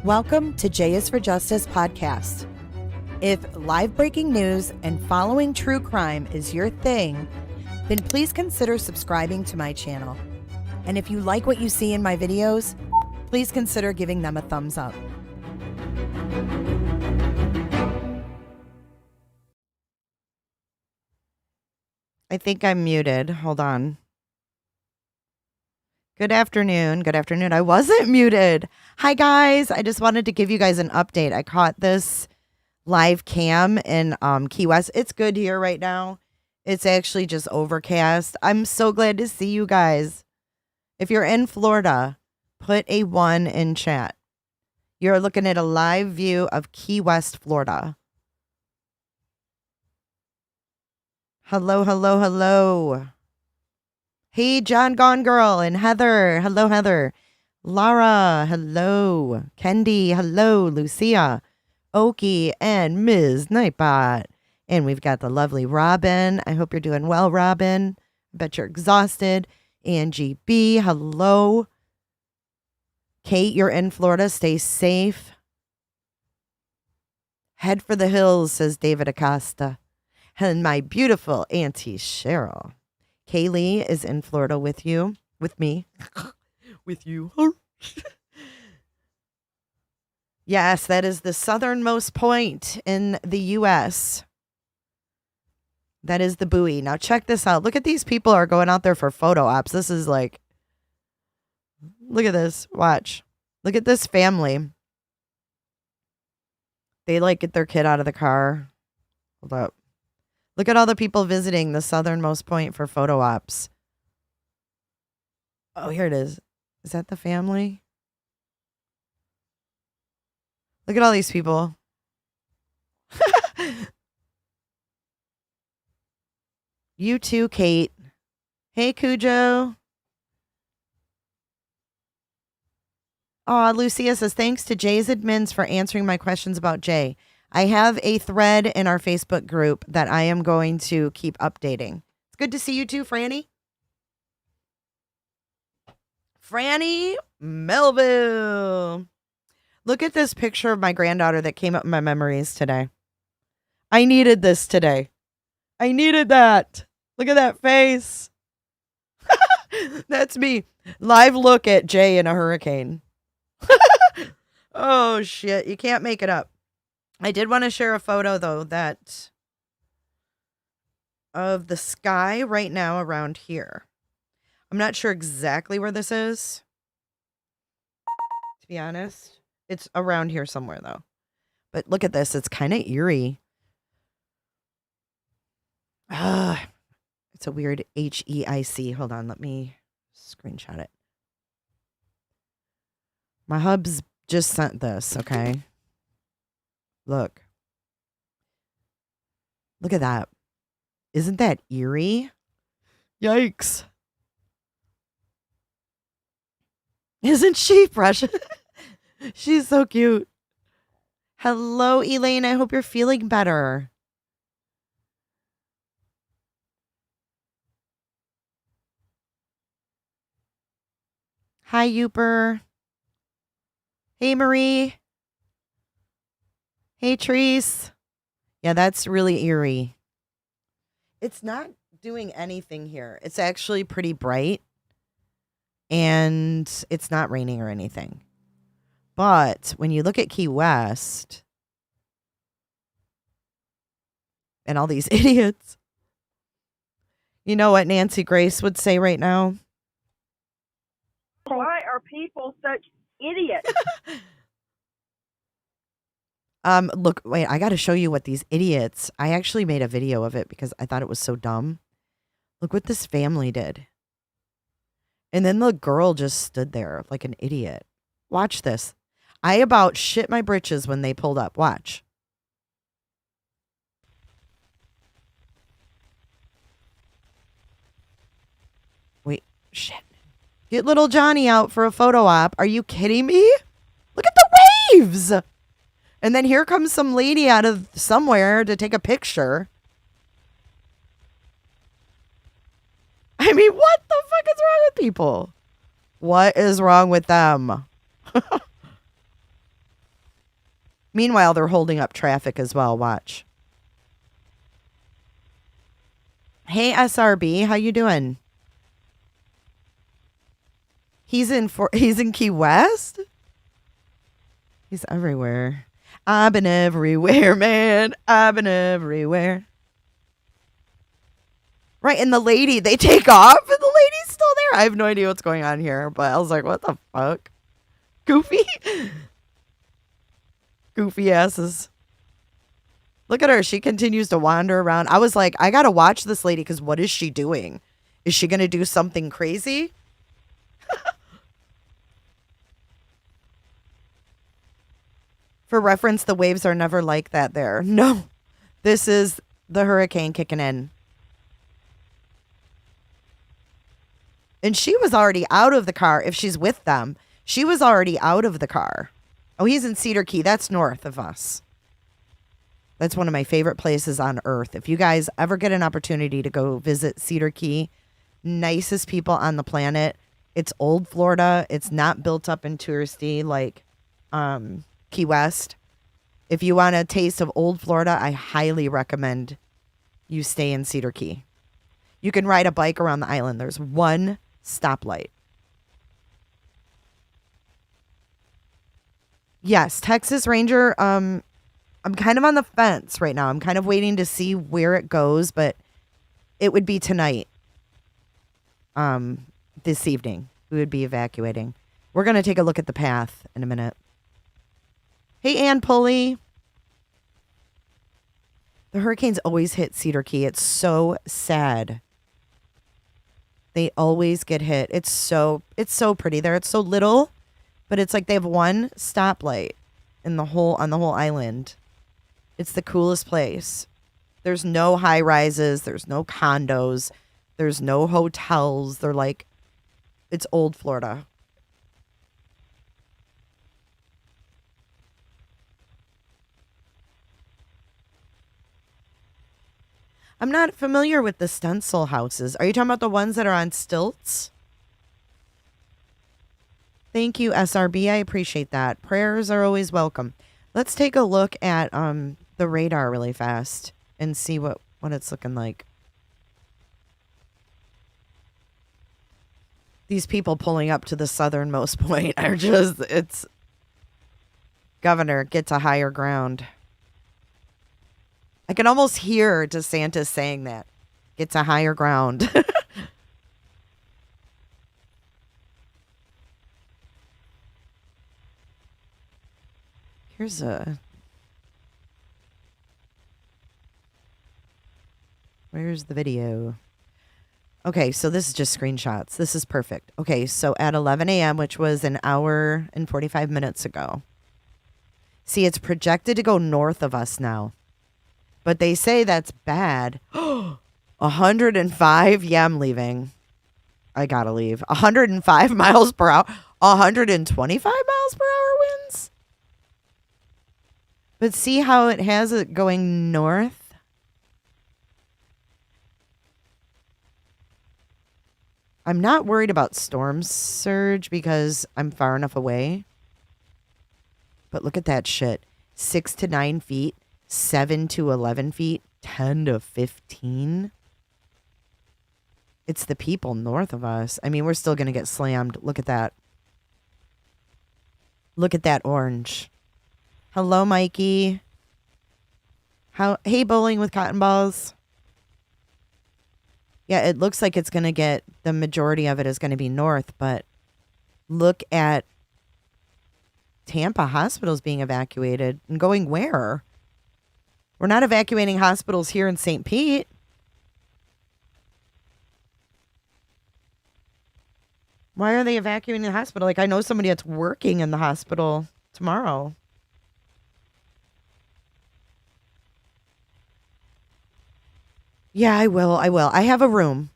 Welcome to J is for Justice podcast. If live breaking news and following true crime is your thing, then please consider subscribing to my channel. And if you like what you see in my videos, please consider giving them a thumbs up. I think I'm muted. Hold on. Good afternoon. Good afternoon. I wasn't muted. Hi, guys. I just wanted to give you guys an update. I caught this live cam in Key West. It's good here right now. It's actually just overcast. I'm so glad to see you guys. If you're in Florida, put a 1 in chat. You're looking at a live view of Key West, Florida. Hello, hello, hello. Hey, John Gone Girl and Heather. Hello, Heather. Lara, hello. Kendi, hello. Lucia, Okie, and Ms. Nightbot. And we've got the lovely Robin. I hope you're doing well, Robin. I bet you're exhausted. Angie B, hello. Kate, you're in Florida. Stay safe. Head for the hills, says David Acosta. And my beautiful Auntie Cheryl. Kaylee is in Florida with you, with me, with you. Yes, that is the southernmost point in the U.S. That is the buoy. Now check this out. Look at these people are going out there for photo ops. This is like, look at this. Watch. Look at this family. They like get their kid out of the car. Hold up. Look at all the people visiting the southernmost point for photo ops. Oh, here it is. Is that the family? Look at all these people. You too, Kate. Hey, Cujo. Aw, Lucia says, thanks to Jay's admins for answering my questions about Jay. I have a thread in our Facebook group that I am going to keep updating. It's good to see you too, Franny. Franny Melville. Look at this picture of my granddaughter that came up in my memories today. I needed this today. I needed that. Look at that face. That's me. Live look at Jay in a hurricane. Oh, shit. You can't make it up. I did want to share a photo, though, that of the sky right now around here. I'm not sure exactly where this is, to be honest. It's around here somewhere, though. But look at this. It's kind of eerie. It's a weird HEIC. Hold on. Let me screenshot it. My hubs just sent this, okay? Look. Look at that. Isn't that eerie? Yikes. Isn't she precious? She's so cute. Hello, Elaine. I hope you're feeling better. Hi, Youper. Hey, Marie. Hey, Treese. Yeah, that's really eerie. It's not doing anything here. It's actually pretty bright. And it's not raining or anything. But when you look at Key West and all these idiots, you know what Nancy Grace would say right now? Why are people such idiots? Look, wait, I got to show you what these idiots, I actually made a video of it because I thought it was so dumb. Look what this family did. And then the girl just stood there like an idiot. Watch this. I about shit my britches when they pulled up. Watch. Wait, shit. Get little Johnny out for a photo op. Are you kidding me? Look at the waves. And then here comes some lady out of somewhere to take a picture. I mean, what the fuck is wrong with people? What is wrong with them? Meanwhile, they're holding up traffic as well. Watch. Hey, SRB, how you doing? He's in Key West? He's everywhere. I've been everywhere, man. I've been everywhere. Right, and the lady, they take off, and the lady's still there. I have no idea what's going on here, but I was like, what the fuck? Goofy? Goofy asses. Look at her. She continues to wander around. I was like, I got to watch this lady because what is she doing? Is she going to do something crazy? For reference, the waves are never like that there. No, this is the hurricane kicking in. And she was already out of the car. If she's with them, she was already out of the car. Oh, he's in Cedar Key. That's north of us. That's one of my favorite places on earth. If you guys ever get an opportunity to go visit Cedar Key, nicest people on the planet. It's old Florida. It's not built up and touristy like Key West. If you want a taste of old Florida, I highly recommend you stay in Cedar Key. You can ride a bike around the island. There's one stoplight. Yes, Texas Ranger. I'm kind of on the fence right now. I'm kind of waiting to see where it goes, but it would be tonight. This evening, we would be evacuating. We're going to take a look at the path in a minute. Hey, Ann Pulley. The hurricanes always hit Cedar Key. It's so sad. They always get hit. It's so pretty there. It's so little, but it's like they have one stoplight on the whole island. It's the coolest place. There's no high rises. There's no condos. There's no hotels. They're like, it's old Florida. I'm not familiar with the stencil houses. Are you talking about the ones that are on stilts? Thank you, SRB. I appreciate that. Prayers are always welcome. Let's take a look at the radar really fast and see what it's looking like. These people pulling up to the southernmost point are just, it's, Governor, get to higher ground. I can almost hear DeSantis saying that. Get to higher ground. Where's the video? Okay, so this is just screenshots. This is perfect. Okay, so at 11 a.m., which was an hour and 45 minutes ago. See, it's projected to go north of us now. But they say that's bad. 105? Yeah, I'm leaving. I gotta leave. 105 miles per hour. 125 miles per hour winds? But see how it has it going north? I'm not worried about storm surge because I'm far enough away. But look at that shit. 6 to 9 feet. 7 to 11 feet, 10 to 15. It's the people north of us. I mean, we're still going to get slammed. Look at that. Look at that orange. Hello, Mikey. Hey, bowling with cotton balls. Yeah, it looks like it's going to get, the majority of it is going to be north, but look at Tampa hospitals being evacuated and going where? We're not evacuating hospitals here in St. Pete. Why are they evacuating the hospital? Like, I know somebody that's working in the hospital tomorrow. Yeah, I will. I have a room.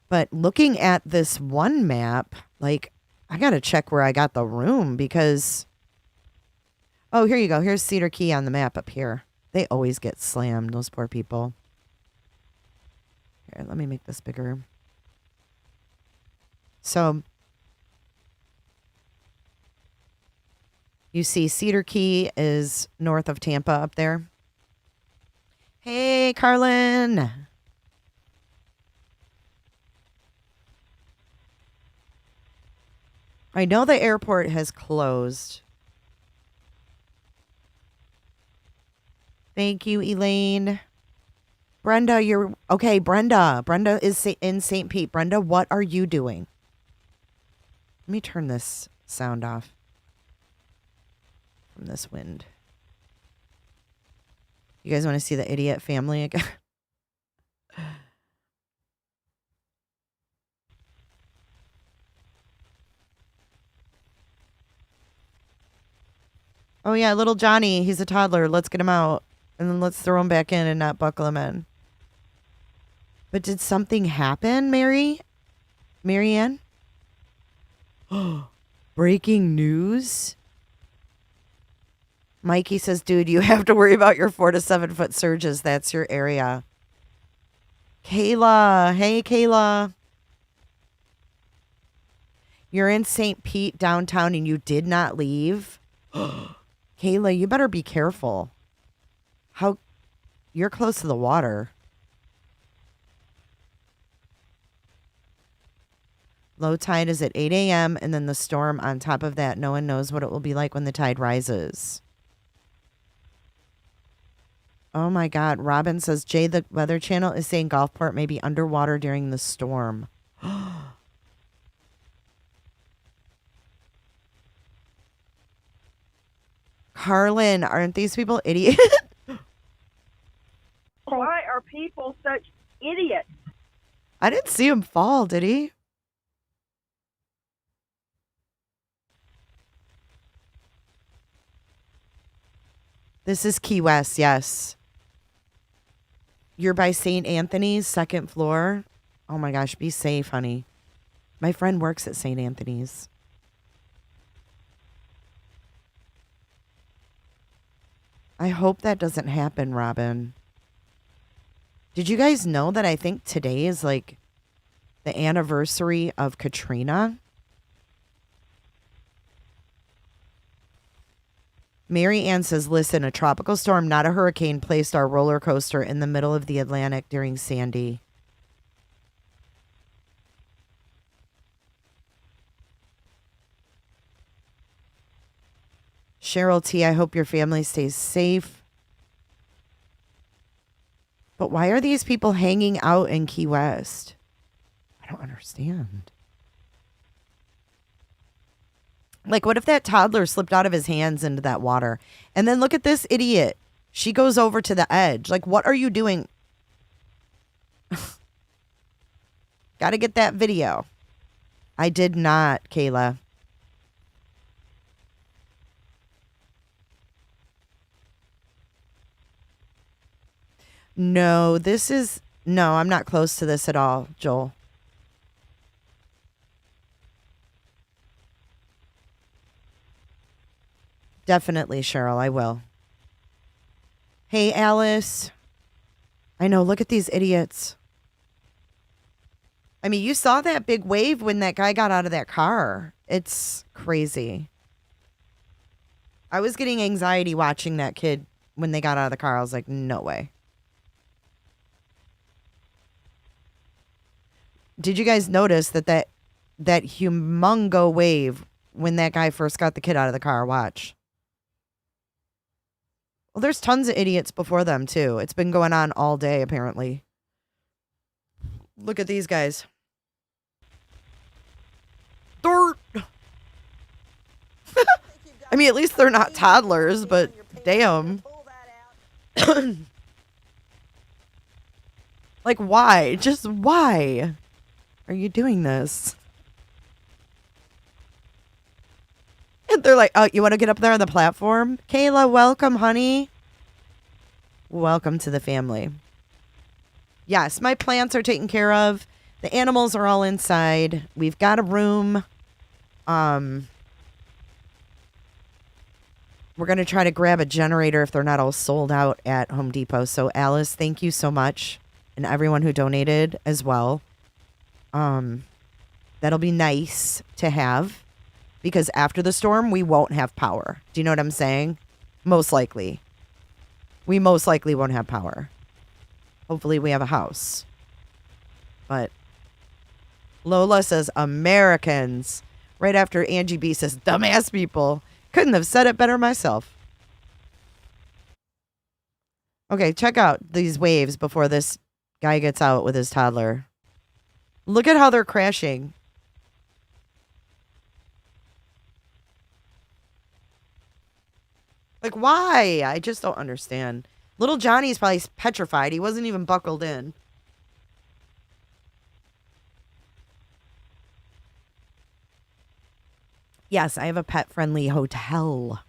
But looking at this one map, like, I got to check where I got the room because... Oh, here you go. Here's Cedar Key on the map up here. They always get slammed, those poor people. Here, let me make this bigger. So, You see Cedar Key is north of Tampa up there. Hey, Carlin. I know the airport has closed. Thank you, Elaine. Brenda, you're okay. Brenda is in St. Pete. Brenda, what are you doing? Let me turn this sound off from this wind. You guys want to see the idiot family again? Oh, yeah, little Johnny. He's a toddler. Let's get him out. And then let's throw him back in and not buckle him in. But did something happen, Marianne? Breaking news? Mikey says, dude, you have to worry about your 4 to 7 foot surges. That's your area. Kayla. Hey, Kayla. You're in St. Pete downtown and you did not leave? Kayla, you better be careful. You're close to the water. Low tide is at 8 a.m. and then the storm on top of that. No one knows what it will be like when the tide rises. Oh my God. Robin says, Jay, the Weather Channel is saying Gulfport may be underwater during the storm. Carlin, aren't these people idiots? Why are people such idiots? I didn't see him fall, did he? This is Key West, yes. You're by St. Anthony's, second floor. Oh my gosh, be safe, honey. My friend works at St. Anthony's. I hope that doesn't happen, Robin. Did you guys know that I think today is like the anniversary of Katrina? Mary Ann says, listen, a tropical storm, not a hurricane, placed our roller coaster in the middle of the Atlantic during Sandy. Cheryl T., I hope your family stays safe. But why are these people hanging out in Key West? I don't understand. Like, what if that toddler slipped out of his hands into that water? And then look at this idiot. She goes over to the edge. Like, what are you doing? Got to get that video. I did not, Kayla. No, no, I'm not close to this at all, Joel. Definitely, Cheryl, I will. Hey, Alice. I know, look at these idiots. I mean, you saw that big wave when that guy got out of that car. It's crazy. I was getting anxiety watching that kid when they got out of the car. I was like, no way. Did you guys notice that humongo wave when that guy first got the kid out of the car? Watch. Well, there's tons of idiots before them, too. It's been going on all day, apparently. Look at these guys. Dirt! I mean, at least they're not toddlers, but damn. Like, why? Just why are you doing this? And they're like, oh, you want to get up there on the platform? Kayla, welcome, honey. Welcome to the family. Yes, my plants are taken care of. The animals are all inside. We've got a room. We're going to try to grab a generator if they're not all sold out at Home Depot. So, Alice, thank you so much. And everyone who donated as well. That'll be nice to have. because after the storm, we won't have power. Do you know what I'm saying? Most likely. We most likely won't have power. Hopefully we have a house. But Lola says Americans. Right after Angie B says dumbass people. Couldn't have said it better myself. Okay, check out these waves before this guy gets out with his toddler. Look at how they're crashing. Like, why? I just don't understand. Little Johnny's probably petrified. He wasn't even buckled in. Yes, I have a pet-friendly hotel.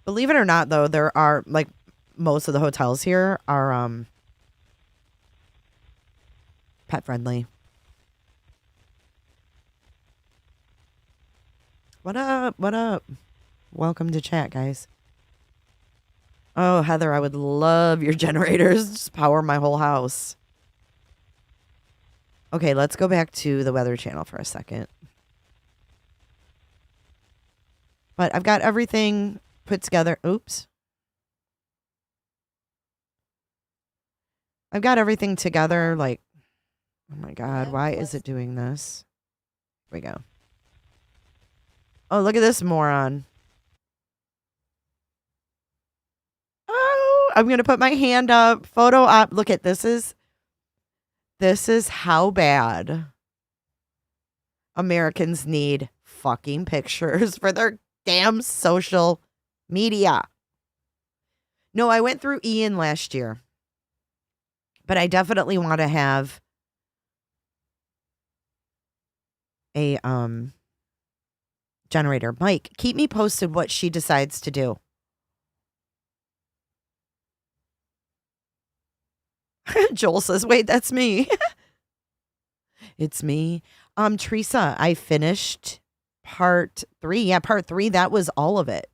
Believe it or not, though, there are, like, most of the hotels here are pet-friendly. What up? What up? Welcome to chat, guys. Oh, Heather, I would love your generators. Just power my whole house. Okay, let's go back to the Weather Channel for a second. But I've got everything put together. Oops. I've got everything together. Like, oh my God, why is it doing this? Here we go. Oh, look at this moron. Oh, I'm going to put my hand up. Photo op. Look at this is how bad Americans need fucking pictures for their damn social media. No, I went through Ian last year, but I definitely want to have a generator. Mike, keep me posted what she decides to do. Joel says, wait, that's me. It's me. Teresa, I finished part 3. Yeah, part 3, that was all of it.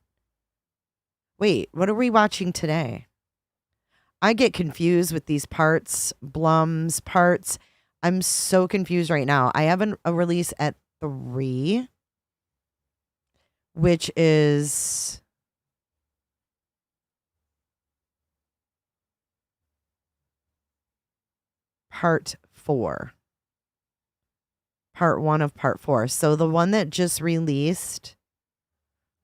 Wait, what are we watching today? I get confused with these parts, Blum's parts. I'm so confused right now. I have a release at 3, which is part 4. Part 1 of part 4. So the one that just released,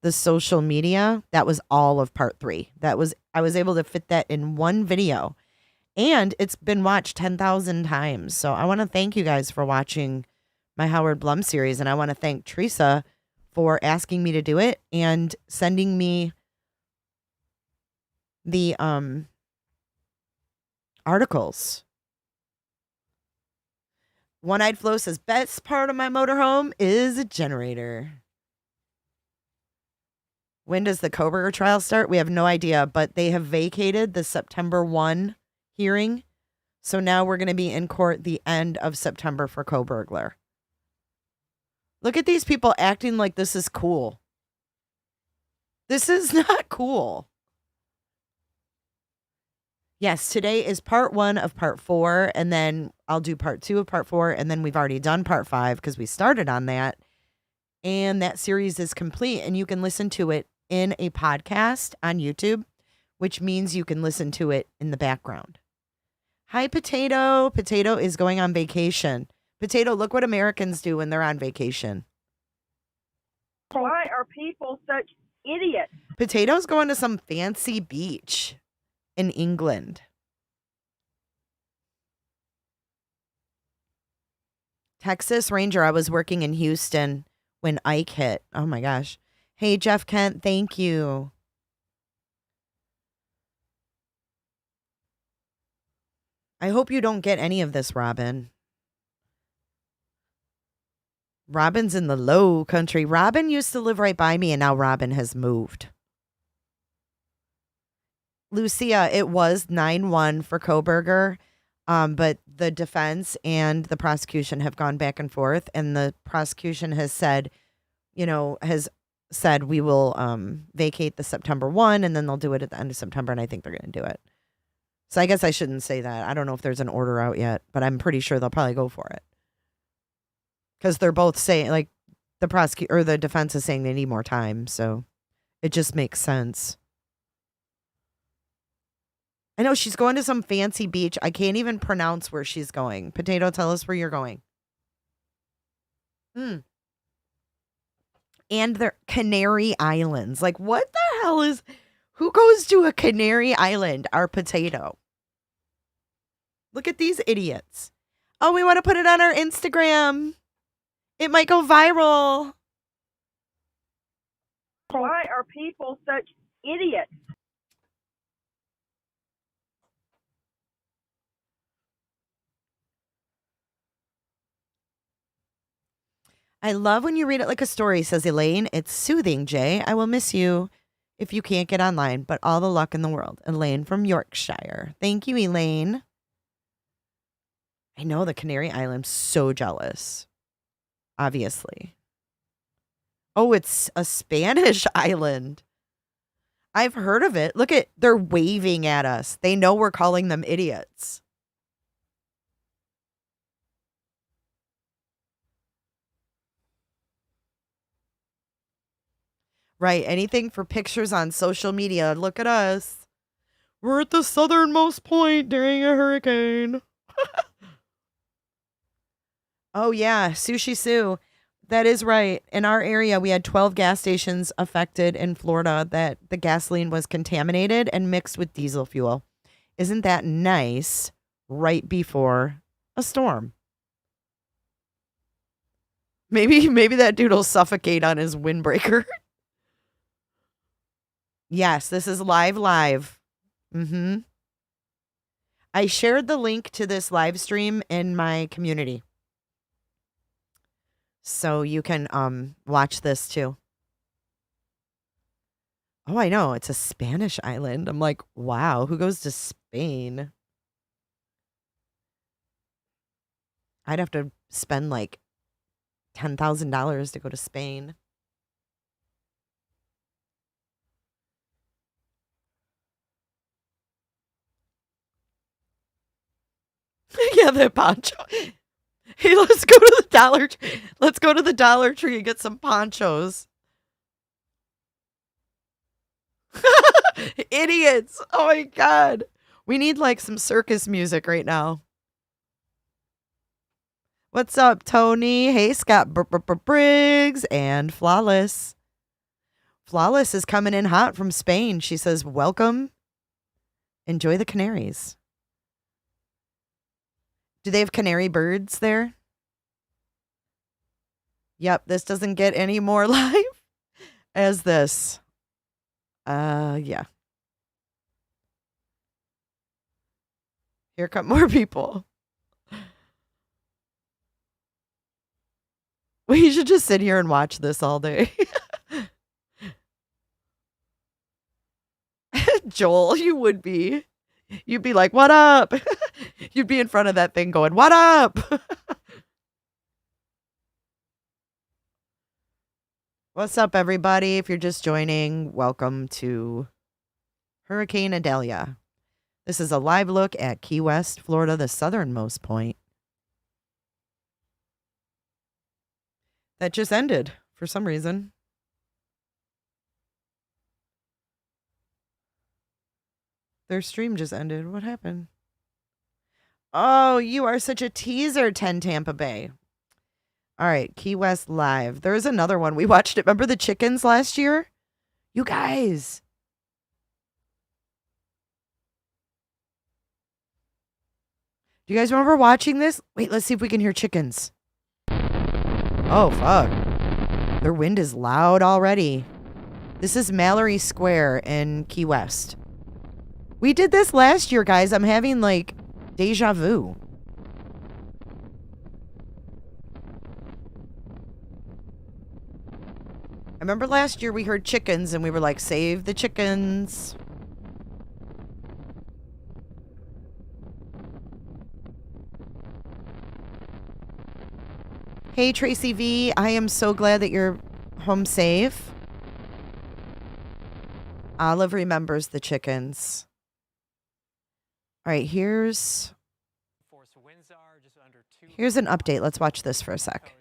the social media, that was all of part 3. I was able to fit that in one video, and it's been watched 10,000 times. So I want to thank you guys for watching my Howard Blum series, and I want to thank Teresa for asking me to do it and sending me the articles. One-Eyed Flo says, best part of my motorhome is a generator. When does the Koberger trial start? We have no idea, but they have vacated the September 1 hearing. So now we're going to be in court the end of September for Kobergler. Look at these people acting like this is cool. This is not cool. Yes, today is part 1 of part 4, and then I'll do part 2 of part 4, and then we've already done part 5 because we started on that. And that series is complete, and you can listen to it in a podcast on YouTube, which means you can listen to it in the background. Hi, Potato. Potato is going on vacation. Potato, look what Americans do when they're on vacation. Why are people such idiots? Potato's going to some fancy beach in England. Texas Ranger, I was working in Houston when Ike hit. Oh my gosh. Hey, Jeff Kent, thank you. I hope you don't get any of this, Robin. Robin's in the low country. Robin used to live right by me, and now Robin has moved. Lucia, it was 9-1 for Koberger, but the defense and the prosecution have gone back and forth, and the prosecution has said, we will vacate the September 1, and then they'll do it at the end of September, and I think they're going to do it. So I guess I shouldn't say that. I don't know if there's an order out yet, but I'm pretty sure they'll probably go for it. because they're both saying, like, the prosecutor or the defense is saying they need more time. So it just makes sense. I know she's going to some fancy beach. I can't even pronounce where she's going. Potato, tell us where you're going. And they're Canary Islands. Like, what the hell is... Who goes to a Canary Island? Our Potato. Look at these idiots. Oh, we want to put it on our Instagram. It might go viral. Why are people such idiots? I love when you read it like a story, says Elaine. It's soothing, Jay. I will miss you if you can't get online, but all the luck in the world. Elaine from Yorkshire. Thank you, Elaine. I know the Canary Islands, so jealous. Obviously. Oh, it's a Spanish island. I've heard of it. Look at, they're waving at us. They know we're calling them idiots. Right. Anything for pictures on social media. Look at us. We're at the southernmost point during a hurricane. Oh, yeah. Sushi Sue. That is right. In our area, we had 12 gas stations affected in Florida that the gasoline was contaminated and mixed with diesel fuel. Isn't that nice? Right before a storm. Maybe that dude will suffocate on his windbreaker. Yes, this is live. Mm-hmm. I shared the link to this live stream in my community. So you can watch this too. Oh, I know. It's a Spanish island. I'm like, wow, who goes to Spain? I'd have to spend like $10,000 to go to Spain. Yeah, the poncho. Hey, let's go to the Dollar Tree. Let's go to the Dollar Tree and get some ponchos. Idiots. Oh my God. We need like some circus music right now. What's up, Tony? Hey, Scott Briggs and Flawless. Flawless is coming in hot from Spain. She says, welcome. Enjoy the Canaries. Do they have canary birds there? Yep, this doesn't get any more live as this. Yeah. Here come more people. We should just sit here and watch this all day. Joel, you would be. You'd be like, what up? You'd be in front of that thing going, what up? What's up, everybody? If you're just joining, welcome to Hurricane Idalia. This is a live look at Key West, Florida, the southernmost point. That just ended for some reason. Their stream just ended. What happened? Oh, you are such a teaser, 10 Tampa Bay. All right, Key West live. There's another one. We watched it. Remember the chickens last year? You guys. Do you guys remember watching this? Wait, let's see if we can hear chickens. Oh, fuck. Their wind is loud already. This is Mallory Square in Key West. We did this last year, guys. I'm having, like, deja vu. I remember last year we heard chickens and we were like, save the chickens. Hey, Tracy V. I am so glad that you're home safe. Olive remembers the chickens. All right, here's an update. Let's watch this for a sec.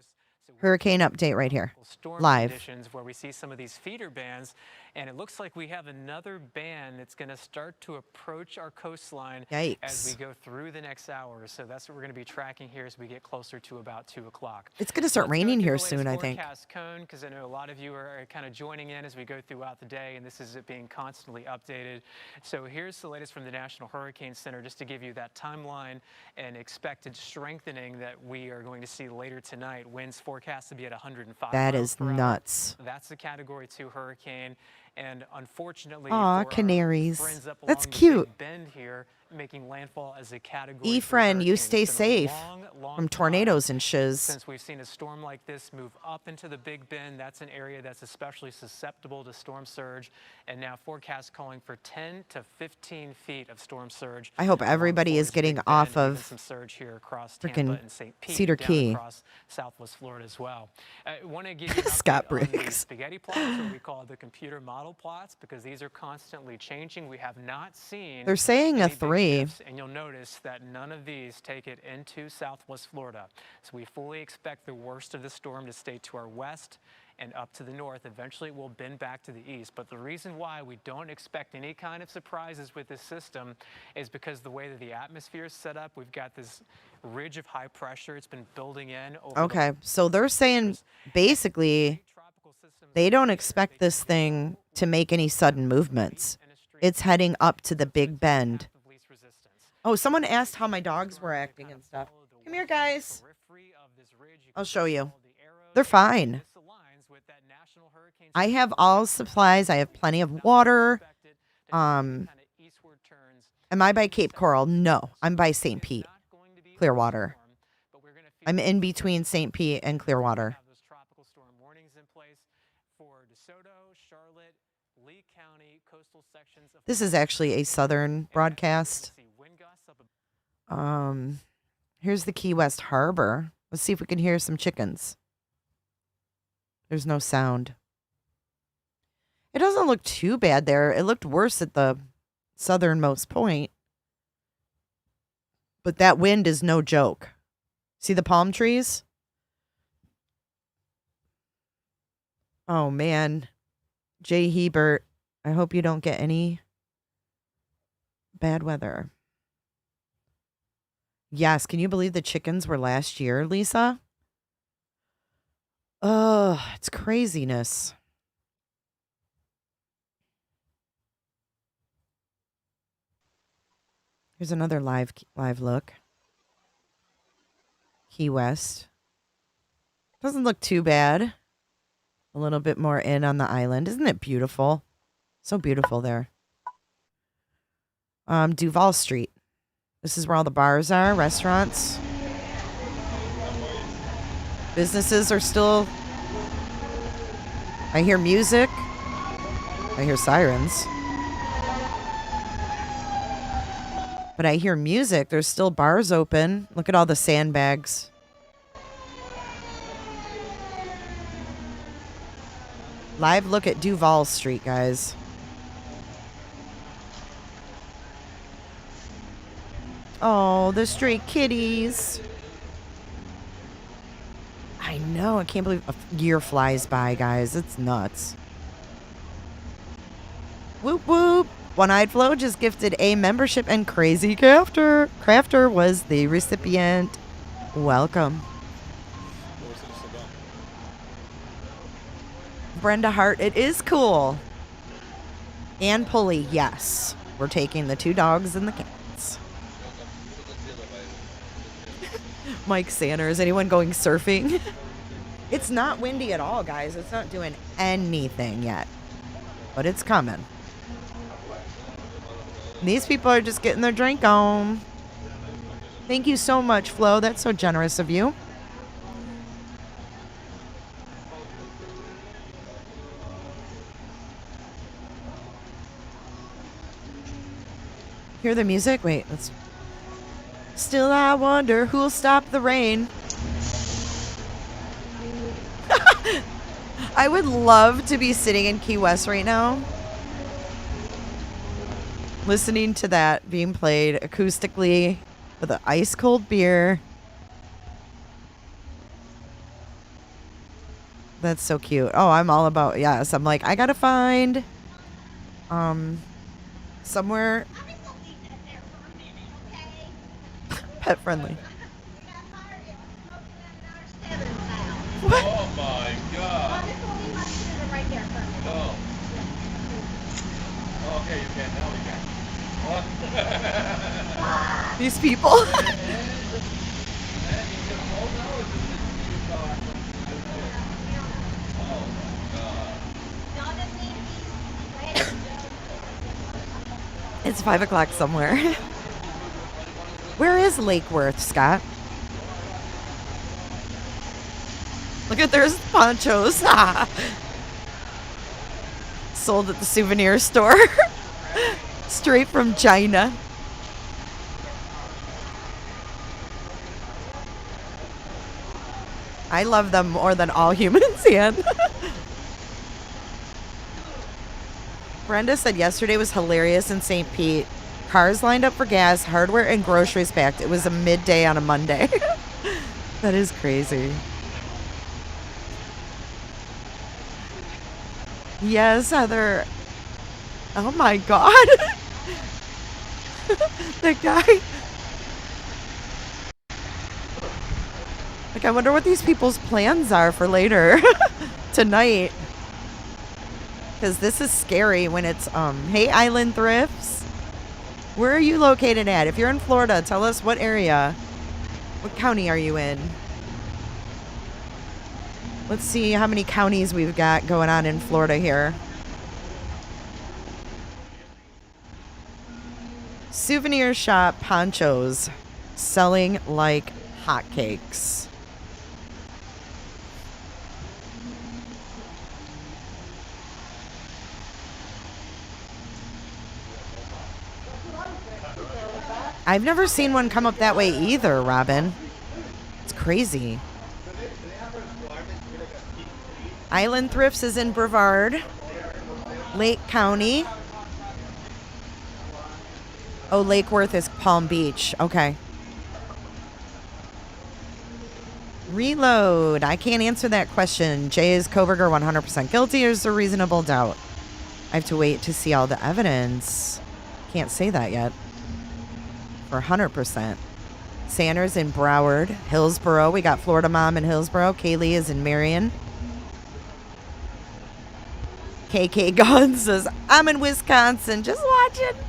Hurricane update right here. Storm Live. conditions where we see some of these feeder bands, and it looks like we have another band that's going to start to approach our coastline Yikes. as we go through the next hour. So that's what we're going to be tracking here as we get closer to about 2 o'clock. It's going to start raining here soon, I think. Forecast cone, because I know a lot of you are kind of joining in as we go throughout the day, and this is it being constantly updated. So here's the latest from the National Hurricane Center, just to give you that timeline and expected strengthening that we are going to see later tonight. Winds forecast to be at 105. That is nuts. That's a Category 2 hurricane, and unfortunately, Aw, for canaries. our friends up That's along the cute. Big Bend here, making landfall as a Category 3 E-friend, you hurricane. stay It's been a safe long from time tornadoes and shiz. since we've seen a storm like this move up into the Big Bend. That's an area that's especially susceptible to storm surge, and now forecast calling for 10 to 15 feet of storm surge. I hope everybody is getting off of some surge here across frickin' Tampa and St. Pete, Cedar down Key. across Southwest Florida as well. I want to give you an Scott update on the Briggs. spaghetti plots, or we call the computer model plots, because these are constantly changing. We have not seen. They're saying a any big 3. shifts, and you'll notice that none of these take it into Southwest Florida. So we fully expect the worst of the storm to stay to our west and up to the north. Eventually it will bend back to the east. But the reason why we don't expect any kind of surprises with this system is because the way that the atmosphere is set up, we've got this ridge of high pressure. It's been building in over Okay, so they're saying basically they don't expect this thing to make any sudden movements. It's heading up to the Big Bend. Oh, someone asked how my dogs were acting and stuff. Come here, guys. I'll show you. They're fine. I have all supplies. I have plenty of water. Am I by Cape Coral? No, I'm by St. Pete, Clearwater. I'm in between St. Pete and Clearwater. This is actually a southern broadcast. Here's the Key West Harbor. Let's see if we can hear some chickens. There's no sound. It doesn't look too bad there. It looked worse at the southernmost point. But that wind is no joke. See the palm trees? Oh, man. Jay Hebert, I hope you don't get any bad weather. Yes, can you believe the chickens were last year, Lisa? Ugh, it's craziness. Here's another live look. Key West. Doesn't look too bad. A little bit more in on the island. Isn't it beautiful? So beautiful there. Duval Street. This is where all the bars are, restaurants. Businesses are still... I hear music. I hear sirens. But I hear music. There's still bars open. Look at all the sandbags. Live look at Duval Street, guys. Oh, the stray kitties. I know. I can't believe a year flies by, guys. It's nuts. Whoop, whoop. One-Eyed Flo just gifted a membership, and Crazy Crafter. Crafter was the recipient. Welcome. Brenda Hart, it is cool. And Pulley, yes. We're taking the 2 dogs and the cats. Mike Sanders, anyone going surfing? It's not windy at all, guys. It's not doing anything yet. But it's coming. These people are just getting their drink on. Thank you so much, Flo. That's so generous of you. Hear the music? Wait, let's... Still I wonder who'll stop the rain. I would love to be sitting in Key West right now, listening to that being played acoustically with an ice cold beer. That's so cute. Oh, I'm all about, yes. I'm like, I gotta find somewhere pet friendly. What? Oh my God. Oh. Okay, you can. Now we can. These people. It's 5 o'clock somewhere. Where is Lake Worth, Scott? Look at, there's ponchos. Sold at the souvenir store. Straight from China. I love them more than all humans, Ian. Brenda said yesterday was hilarious in St. Pete. Cars lined up for gas, hardware and groceries packed. It was a midday on a Monday. That is crazy. Yes, Heather. Oh my God. The guy. Like, I wonder what these people's plans are for later tonight. Because this is scary when it's, hey, Island Thrifts. Where are you located at? If you're in Florida, tell us what area. What county are you in? Let's see how many counties we've got going on in Florida here. Souvenir shop ponchos selling like hotcakes. I've never seen one come up that way either, Robin. It's crazy. Island Thrifts is in Brevard, Lake County. Oh, Lake Worth is Palm Beach. Okay. Reload. I can't answer that question. Jay, is Koberger 100% guilty or is there reasonable doubt? I have to wait to see all the evidence. Can't say that yet. For 100%. Sanders in Broward, Hillsborough. We got Florida Mom in Hillsborough. Kaylee is in Marion. KK Gunn says, I'm in Wisconsin, just watching.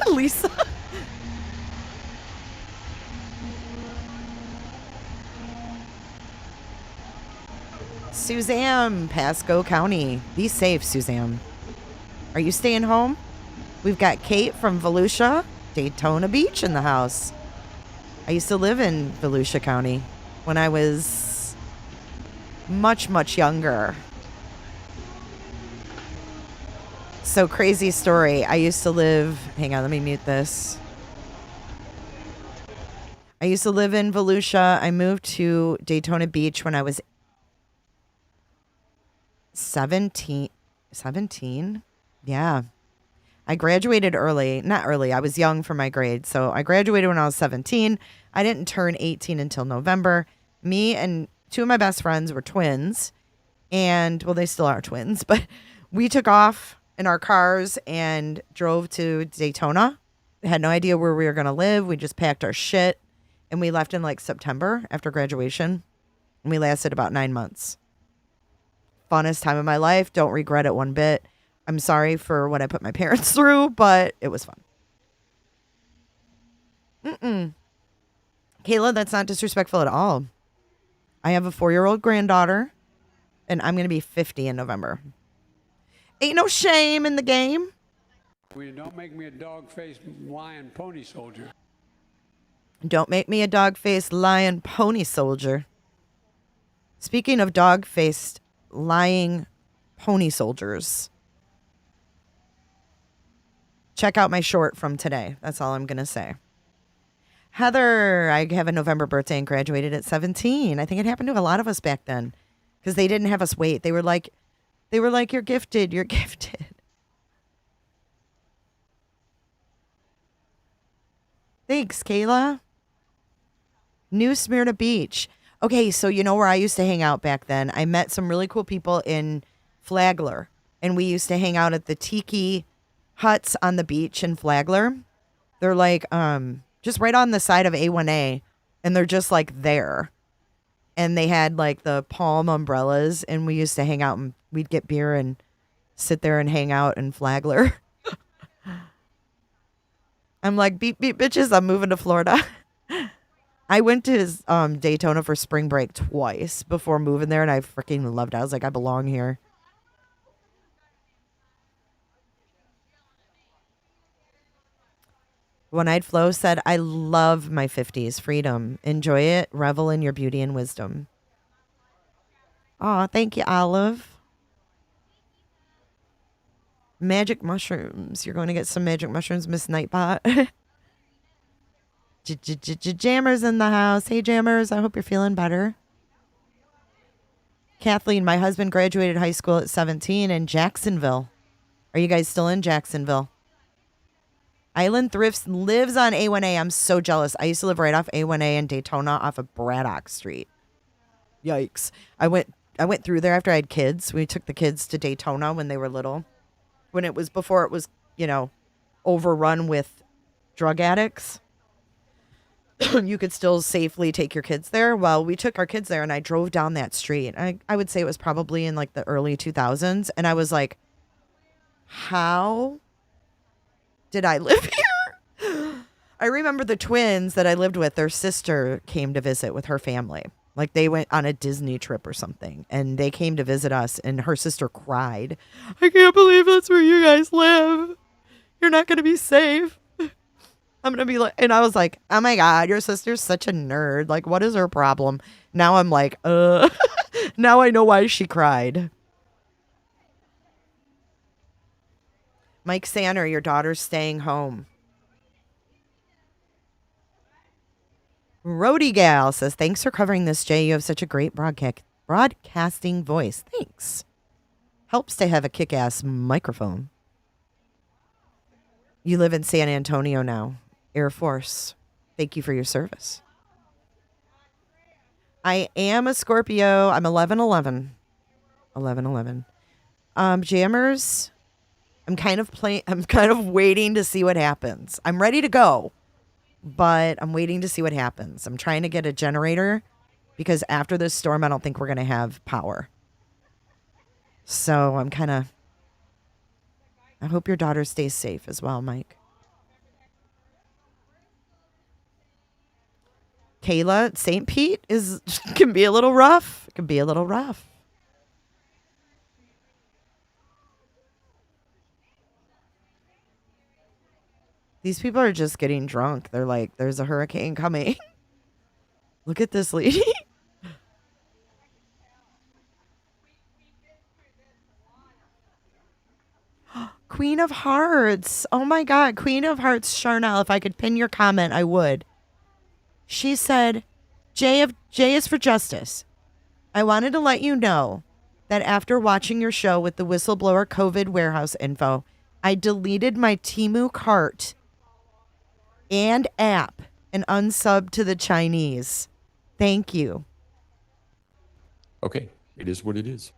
Lisa. Suzanne, Pasco County. Be safe, Suzanne. Are you staying home? We've got Kate from Volusia, Daytona Beach in the house. I used to live in Volusia County when I was much, much younger. So crazy story. I used to live, hang on, let me mute this. I used to live in Volusia. I moved to Daytona Beach when I was 17. 17? Yeah. I graduated early. Not early. I was young for my grade. So I graduated when I was 17. I didn't turn 18 until November. Me and two of my best friends were twins. And, well, they still are twins. But we took off in our cars and drove to Daytona. Had no idea where we were going to live. We just packed our shit. And we left in like September after graduation. And we lasted about 9 months. Funnest time of my life. Don't regret it one bit. I'm sorry for what I put my parents through, but it was fun. Kayla, that's not disrespectful at all. I have a 4-year-old granddaughter, and I'm going to be 50 in November. Ain't no shame in the game. Well, don't make me a dog-faced lion pony soldier. Don't make me a dog-faced lion pony soldier. Speaking of dog-faced lying pony soldiers, check out my short from today. That's all I'm going to say. Heather, I have a November birthday and graduated at 17. I think it happened to a lot of us back then because they didn't have us wait. They were like, you're gifted. You're gifted. Thanks, Kayla. New Smyrna Beach. Okay, so you know where I used to hang out back then? I met some really cool people in Flagler, and we used to hang out at the tiki huts on the beach in Flagler. They're like just right on the side of A1A, and they're just like there. And they had like the palm umbrellas, and we used to hang out, and we'd get beer and sit there and hang out in Flagler. I'm like, beep, beep, bitches, I'm moving to Florida. I went to Daytona for spring break twice before moving there, and I freaking loved it. I was like, I belong here. One-Eyed Flo said, I love my 50s. Freedom. Enjoy it. Revel in your beauty and wisdom. Aw, thank you, Olive. Magic mushrooms. You're going to get some magic mushrooms, Miss Nightbot. Jammers in the house. Hey, Jammers. I hope you're feeling better. Kathleen, my husband graduated high school at 17 in Jacksonville. Are you guys still in Jacksonville? Island Thrifts lives on A1A. I'm so jealous. I used to live right off A1A in Daytona off of Braddock Street. Yikes. I went through there after I had kids. We took the kids to Daytona when they were little. When it was before it was, overrun with drug addicts. You could still safely take your kids there. Well, we took our kids there and I drove down that street. I would say it was probably in like the early 2000s. And I was like, how did I live here? I remember the twins that I lived with, their sister came to visit with her family. Like they went on a Disney trip or something and they came to visit us and her sister cried. I can't believe that's where you guys live. You're not going to be safe. I'm going to be like, and I was like, oh my God, your sister's such a nerd. Like, what is her problem? Now I'm like, now I know why she cried. Mike Sanner, your daughter's staying home. Roadie Gal says, thanks for covering this, Jay. You have such a great broadcasting voice. Thanks. Helps to have a kick-ass microphone. You live in San Antonio now. Air Force. Thank you for your service. I am a Scorpio. I'm 11/11. 11/11. Jammers. I'm kind of waiting to see what happens. I'm ready to go, but I'm waiting to see what happens. I'm trying to get a generator because after this storm, I don't think we're going to have power. So I hope your daughter stays safe as well, Mike. Kayla, St. Pete can be a little rough. It can be a little rough. These people are just getting drunk. They're like, there's a hurricane coming. Look at this lady. Queen of Hearts. Oh my God. Queen of Hearts, Charnel. If I could pin your comment, I would. She said, J is for justice. I wanted to let you know that after watching your show with the whistleblower COVID warehouse info, I deleted my Temu cart and app and unsubbed to the Chinese. Thank you. Okay, it is what it is.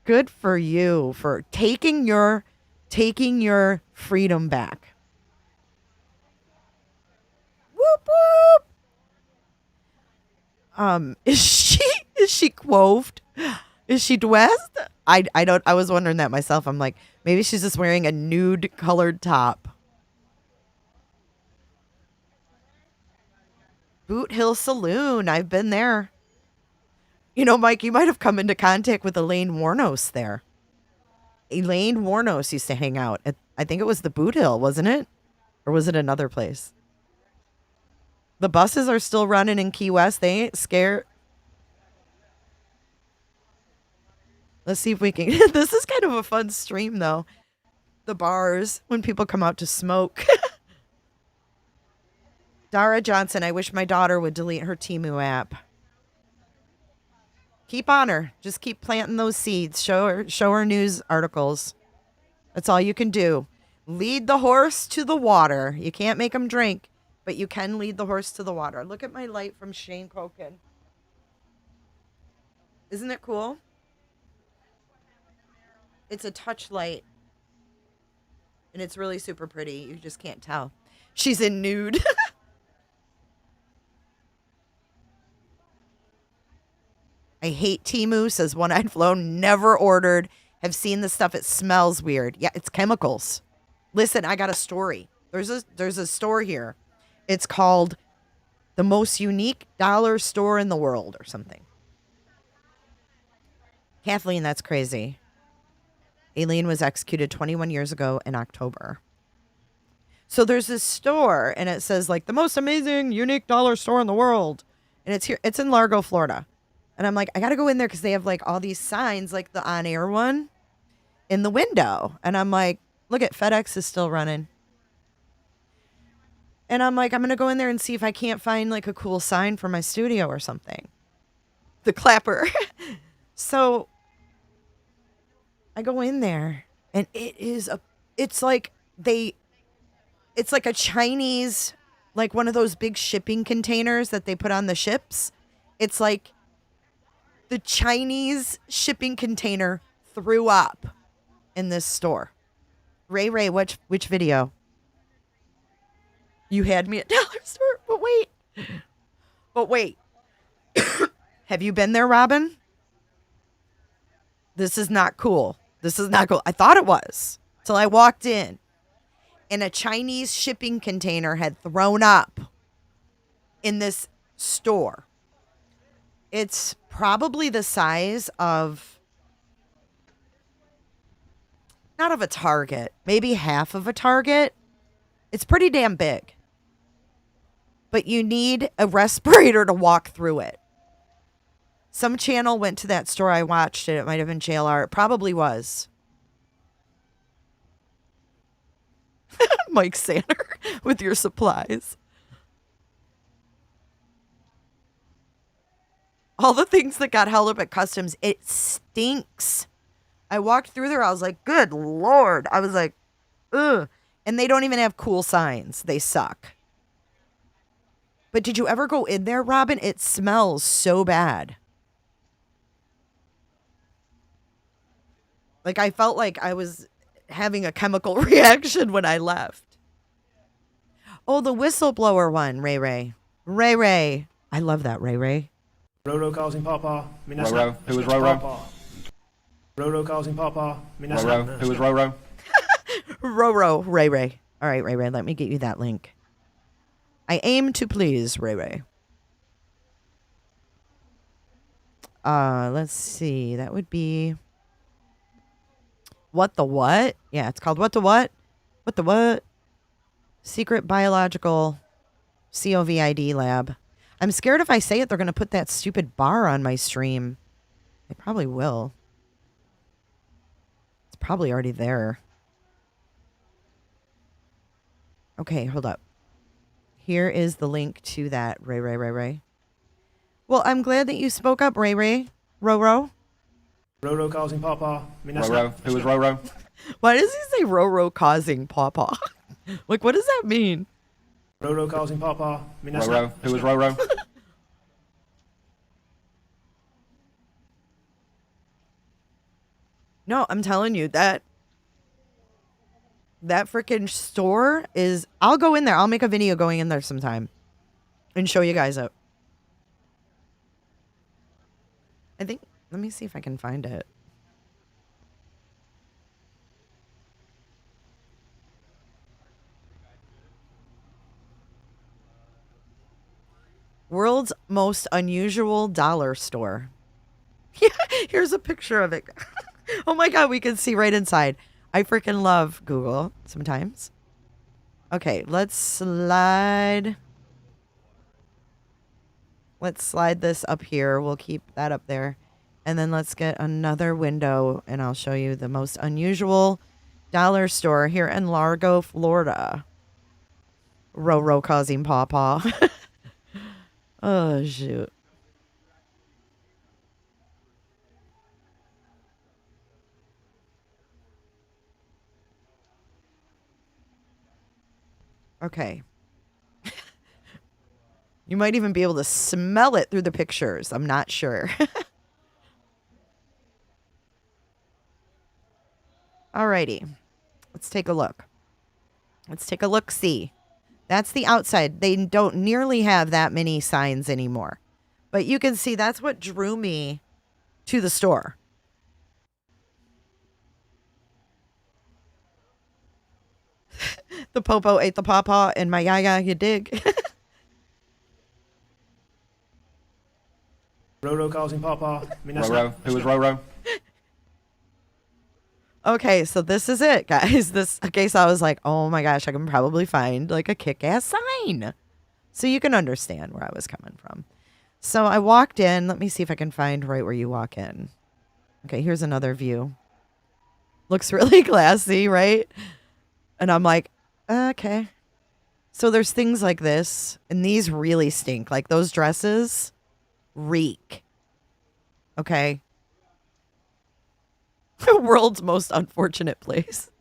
Good for you for taking your freedom back. Whoop whoop. Is she quoved? Is she dressed? I was wondering that myself. I'm like, maybe she's just wearing a nude colored top. Boot Hill Saloon. I've been there. You know, Mike, you might have come into contact with Elaine Warnos there. Elaine Warnos used to hang out at, I think it was the Boot Hill, wasn't it? Or was it another place? The buses are still running in Key West. They ain't scared. Let's see if we can. This is kind of a fun stream, though. The bars, when people come out to smoke. Dara Johnson, I wish my daughter would delete her Temu app. Keep on her. Just keep planting those seeds. Show her news articles. That's all you can do. Lead the horse to the water. You can't make him drink, but you can lead the horse to the water. Look at my light from Shane Koken. Isn't it cool? It's a touch light. And it's really super pretty. You just can't tell. She's in nude. I hate Temu, says One-Eyed Flo. Never ordered. Have seen the stuff. It smells weird. Yeah, it's chemicals. Listen, I got a story. There's a store here. It's called the most unique dollar store in the world or something. Kathleen, that's crazy. Aileen was executed 21 years ago in October. So there's this store, and it says, like, the most amazing, unique dollar store in the world. And it's here. It's in Largo, Florida. And I'm like, I got to go in there because they have, like, all these signs, like the on-air one, in the window. And I'm like, look at FedEx is still running. And I'm like, I'm going to go in there and see if I can't find, like, a cool sign for my studio or something. The clapper. So I go in there, and it's like a Chinese, like one of those big shipping containers that they put on the ships. It's like the Chinese shipping container threw up in this store. Ray, which video? You had me at dollar store, but wait. Have you been there, Robin? This is not cool. I thought it was till I walked in, and a Chinese shipping container had thrown up in this store. It's probably the size of, not of a Target, maybe half of a Target. It's pretty damn big. But you need a respirator to walk through it. Some channel went to that store. I watched it. It might have been JLR. It probably was. Mike Sander with your supplies. All the things that got held up at customs, it stinks. I walked through there. I was like, good Lord. I was like, ugh. And they don't even have cool signs. They suck. But did you ever go in there, Robin? It smells so bad. Like, I felt like I was having a chemical reaction when I left. Oh, the whistleblower one, Ray. Ray. I love that, Ray. Roro causing Papa. Roro. Who was Roro? Roro causing Papa. Roro. Who was Roro? Roro. Ray. All right, Ray. Let me get you that link. I aim to please, Ray. Let's see. That would be What the What? Yeah, it's called What the What? What the What? Secret Biological COVID Lab. I'm scared if I say it, they're going to put that stupid bar on my stream. They probably will. It's probably already there. Okay, hold up. Here is the link to that, Ray. Well, I'm glad that you spoke up, Ray. Roro. Roro causing Papa. Roro. Who was Roro? Why does he say Roro causing Pawpaw? Like, what does that mean? Roro causing Papa. Roro. Who was Roro? No, I'm telling you that freaking store is. I'll go in there. I'll make a video going in there sometime and show you guys it. I think. Let me see if I can find it. World's most unusual dollar store. Yeah, here's a picture of it. Oh my God, we can see right inside. I freaking love Google sometimes. Okay, let's slide. Let's slide this up here. We'll keep that up there. And then let's get another window and I'll show you the most unusual dollar store here in Largo, Florida. Roro causing Pawpaw. Oh, shoot. Okay. You might even be able to smell it through the pictures. I'm not sure. Alrighty. Let's take a look. Let's take a look-see. That's the outside. They don't nearly have that many signs anymore. But you can see that's what drew me to the store. The popo ate the pawpaw and my yaya, you dig? Roro causing pawpaw. Roro. Who was Roro? Okay, so this is it, guys. Okay, so I was like, oh my gosh, I can probably find like a kick-ass sign. So you can understand where I was coming from. So I walked in. Let me see if I can find right where you walk in. Okay, here's another view. Looks really classy, right? And I'm like, okay. So there's things like this, and these really stink. Like those dresses reek. Okay. The world's most unfortunate place.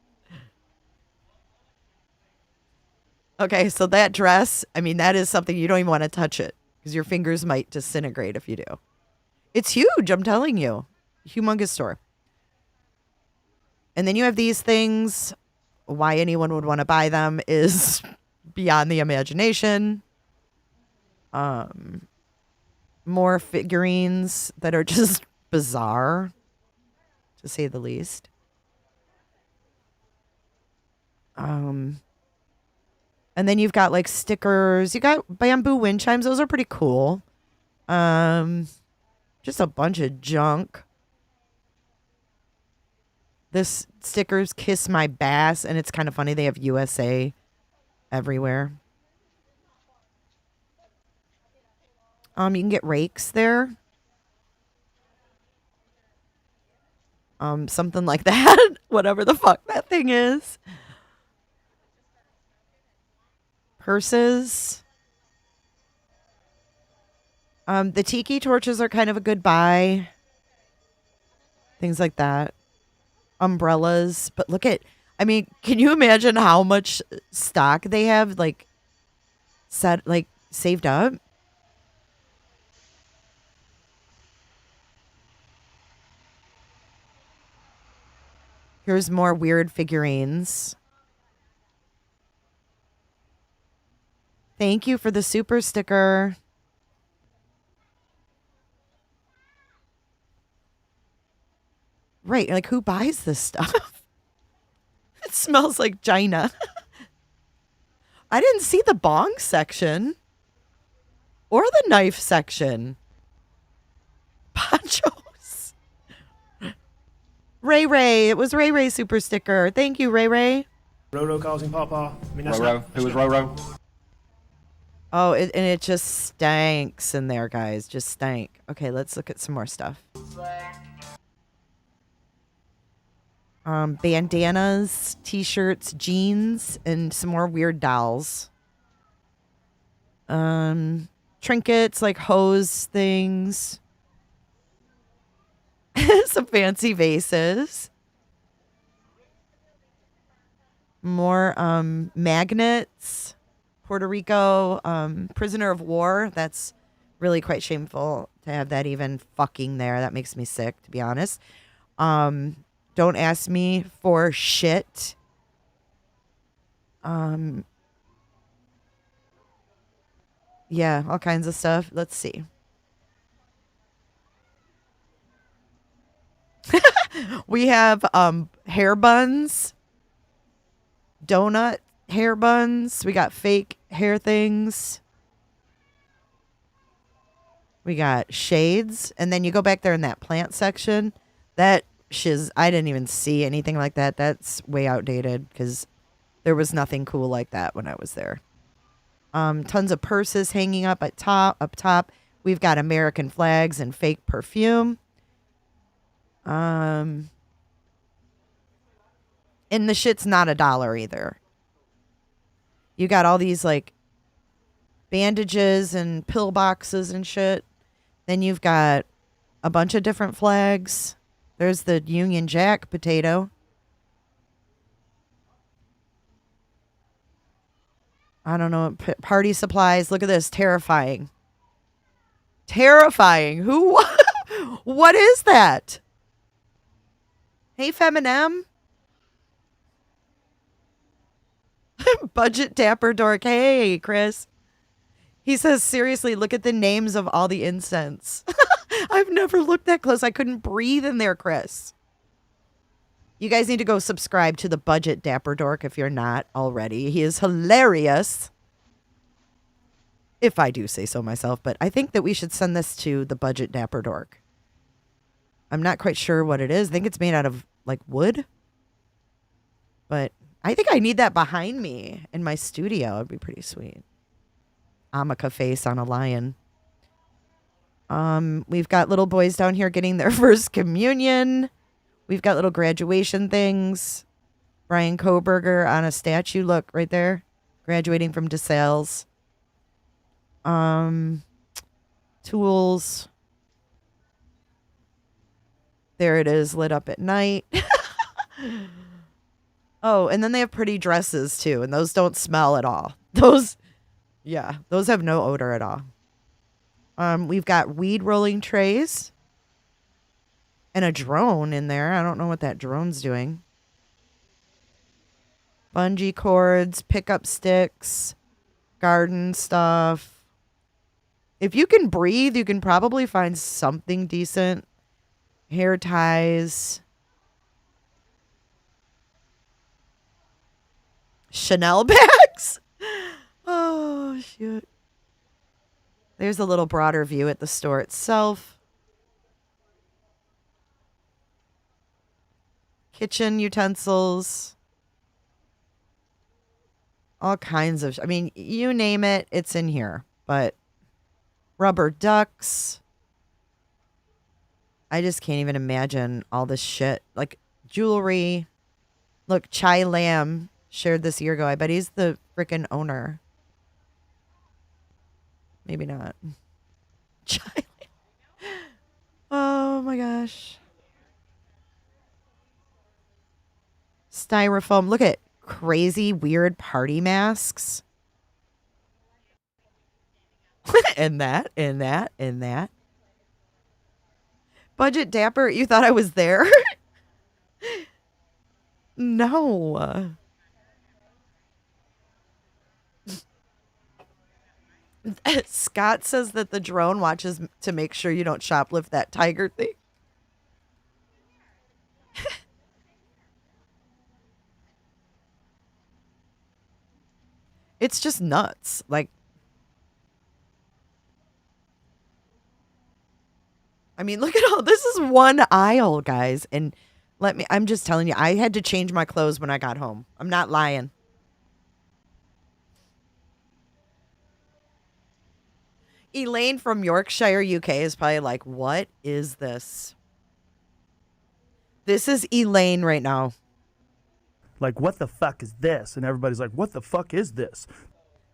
Okay, so that dress, I mean, that is something you don't even want to touch it because your fingers might disintegrate if you do. It's huge, I'm telling you. Humongous store. And then you have these things. Why anyone would want to buy them is beyond the imagination. More figurines that are just bizarre, to say the least. And then you've got like stickers. You got bamboo wind chimes. Those are pretty cool. Just a bunch of junk. This stickers kiss my bass, and it's kind of funny. They have USA everywhere. You can get rakes there. Something like that. Whatever the fuck that thing is. Purses. The tiki torches are kind of a good buy. Things like that. Umbrellas. But look at, I mean, can you imagine how much stock they have saved up? Here's more weird figurines. Thank you for the super sticker. Right, like who buys this stuff? It smells like China. I didn't see the bong section or the knife section. Ponchos. Ray Ray. It was Ray Ray super sticker. Thank you, Ray Ray. Roro causing pawpaw. Roro. Who was Roro? Oh, and it just stanks in there, guys. Just stank. Okay, let's look at some more stuff. Bandanas, t-shirts, jeans, and some more weird dolls. Trinkets, like hose things. Some fancy vases. More magnets. Puerto Rico, prisoner of war. That's really quite shameful to have that even fucking there. That makes me sick, to be honest. Don't ask me for shit. Yeah, all kinds of stuff. Let's see. We have hair buns. Donut hair buns. We got fake hair things. We got shades. And then you go back there in that plant section. That shiz, I didn't even see anything like that. That's way outdated because there was nothing cool like that when I was there. Tons of purses hanging up top. We've got American flags and fake perfume. And the shit's not $1 either. You got all these like bandages and pill boxes and shit. Then you've got a bunch of different flags. There's the Union Jack potato. I don't know. Party supplies. Look at this. Terrifying. Terrifying. Who? What is that? Hey, Feminem. Budget Dapper Dork. Hey, Chris. He says, seriously, look at the names of all the incense. I've never looked that close. I couldn't breathe in there, Chris. You guys need to go subscribe to the Budget Dapper Dork if you're not already. He is hilarious. If I do say so myself, but I think that we should send this to the Budget Dapper Dork. I'm not quite sure what it is. I think it's made out of, like, wood. But I think I need that behind me in my studio. It'd be pretty sweet. Amaka face on a lion. We've got little boys down here getting their first communion. We've got little graduation things. Brian Koberger on a statue. Look, right there. Graduating from DeSales. Tools. There it is, lit up at night. Oh, and then they have pretty dresses too, and those don't smell at all. Those have no odor at all. We've got weed rolling trays and a drone in there. I don't know what that drone's doing. Bungee cords, pickup sticks, garden stuff. If you can breathe, you can probably find something decent. Hair ties. Chanel bags. Oh, shoot. There's a little broader view at the store itself. Kitchen utensils. All kinds of, I mean, you name it, it's in here. But rubber ducks. I just can't even imagine all this shit. Like jewelry. Look, Chai Lam shared this a year ago. I bet he's the freaking owner. Maybe not. Chai Lam. Oh my gosh. Styrofoam. Look at crazy, weird party masks. and that. Budget Dapper, you thought I was there? No. Scott says that the drone watches to make sure you don't shoplift that tiger thing. It's just nuts. Like, I mean, look at all this is one aisle, guys. And I'm just telling you, I had to change my clothes when I got home. I'm not lying. Elaine from Yorkshire, UK is probably like, what is this? This is Elaine right now. Like, what the fuck is this? And everybody's like, what the fuck is this?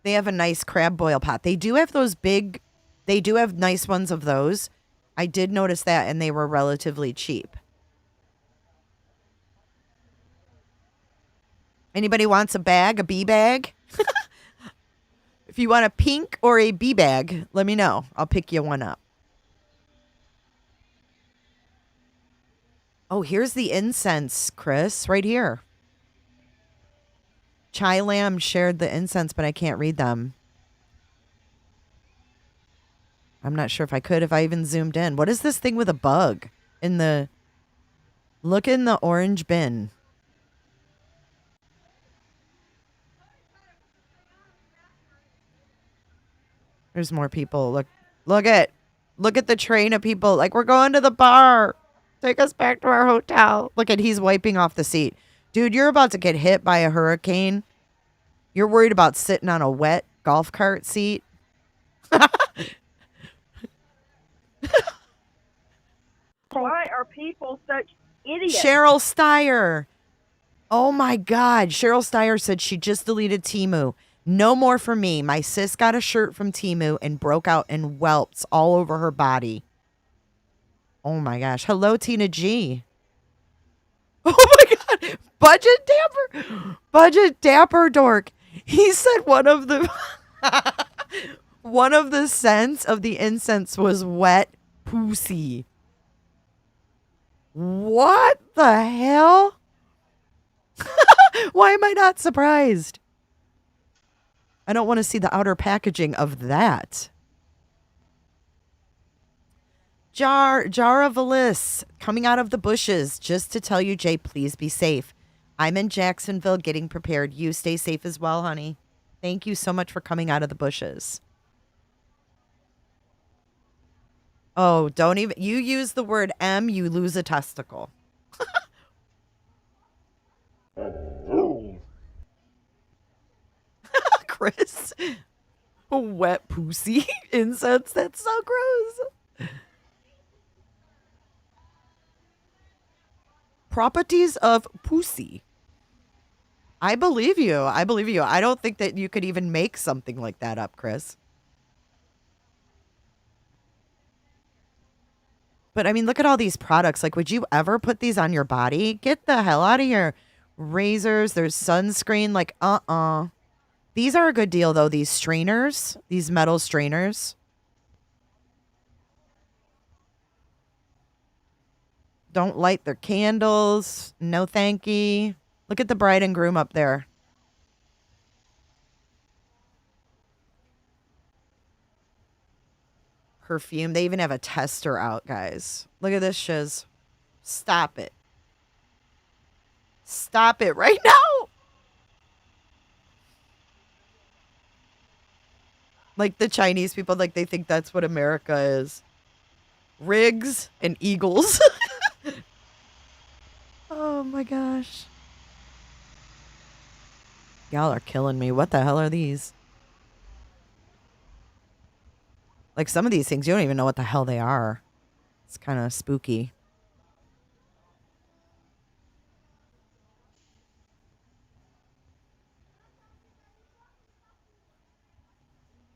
They have a nice crab boil pot. They do have those big, they do have nice ones of those. I did notice that, and they were relatively cheap. Anybody wants a bag, a bee bag? If you want a pink or a bee bag, let me know. I'll pick you one up. Oh, here's the incense, Chris, right here. Chai Lam shared the incense, but I can't read them. I'm not sure if I could, if I even zoomed in. What is this thing with a bug in the... Look in the orange bin. There's more people. Look at the train of people. Like, we're going to the bar. Take us back to our hotel. Look at, he's wiping off the seat. Dude, you're about to get hit by a hurricane. You're worried about sitting on a wet golf cart seat. Why are people such idiots? Cheryl Steyer. Oh my God. Cheryl Steyer said she just deleted Temu. No more for me. My sis got a shirt from Temu and broke out in whelps all over her body. Oh my gosh. Hello, Tina G. Oh my God. Budget Dapper Dork. He said one of the one of the scents of the incense was wet pussy. What the hell? Why am I not surprised? I don't want to see the outer packaging of that. Jaravalis coming out of the bushes just to tell you, Jay, please be safe. I'm in Jacksonville getting prepared. You stay safe as well, honey. Thank you so much for coming out of the bushes. Oh, don't even. You use the word M, you lose a testicle. Chris. A wet pussy incense. That's so gross. Properties of pussy. I believe you. I believe you. I don't think that you could even make something like that up, Chris. But I mean, look at all these products. Like, would you ever put these on your body? Get the hell out of here. Razors, there's sunscreen. Like, These are a good deal, though. These strainers, these metal strainers. Don't light their candles. No thank you. Look at the bride and groom up there. Perfume. They even have a tester out, guys. Look at this shiz. Stop it. Stop it right now. Like the Chinese people, like they think that's what America is. Rigs and eagles. Oh my gosh. Y'all are killing me. What the hell are these? Like some of these things, you don't even know what the hell they are. It's kind of spooky.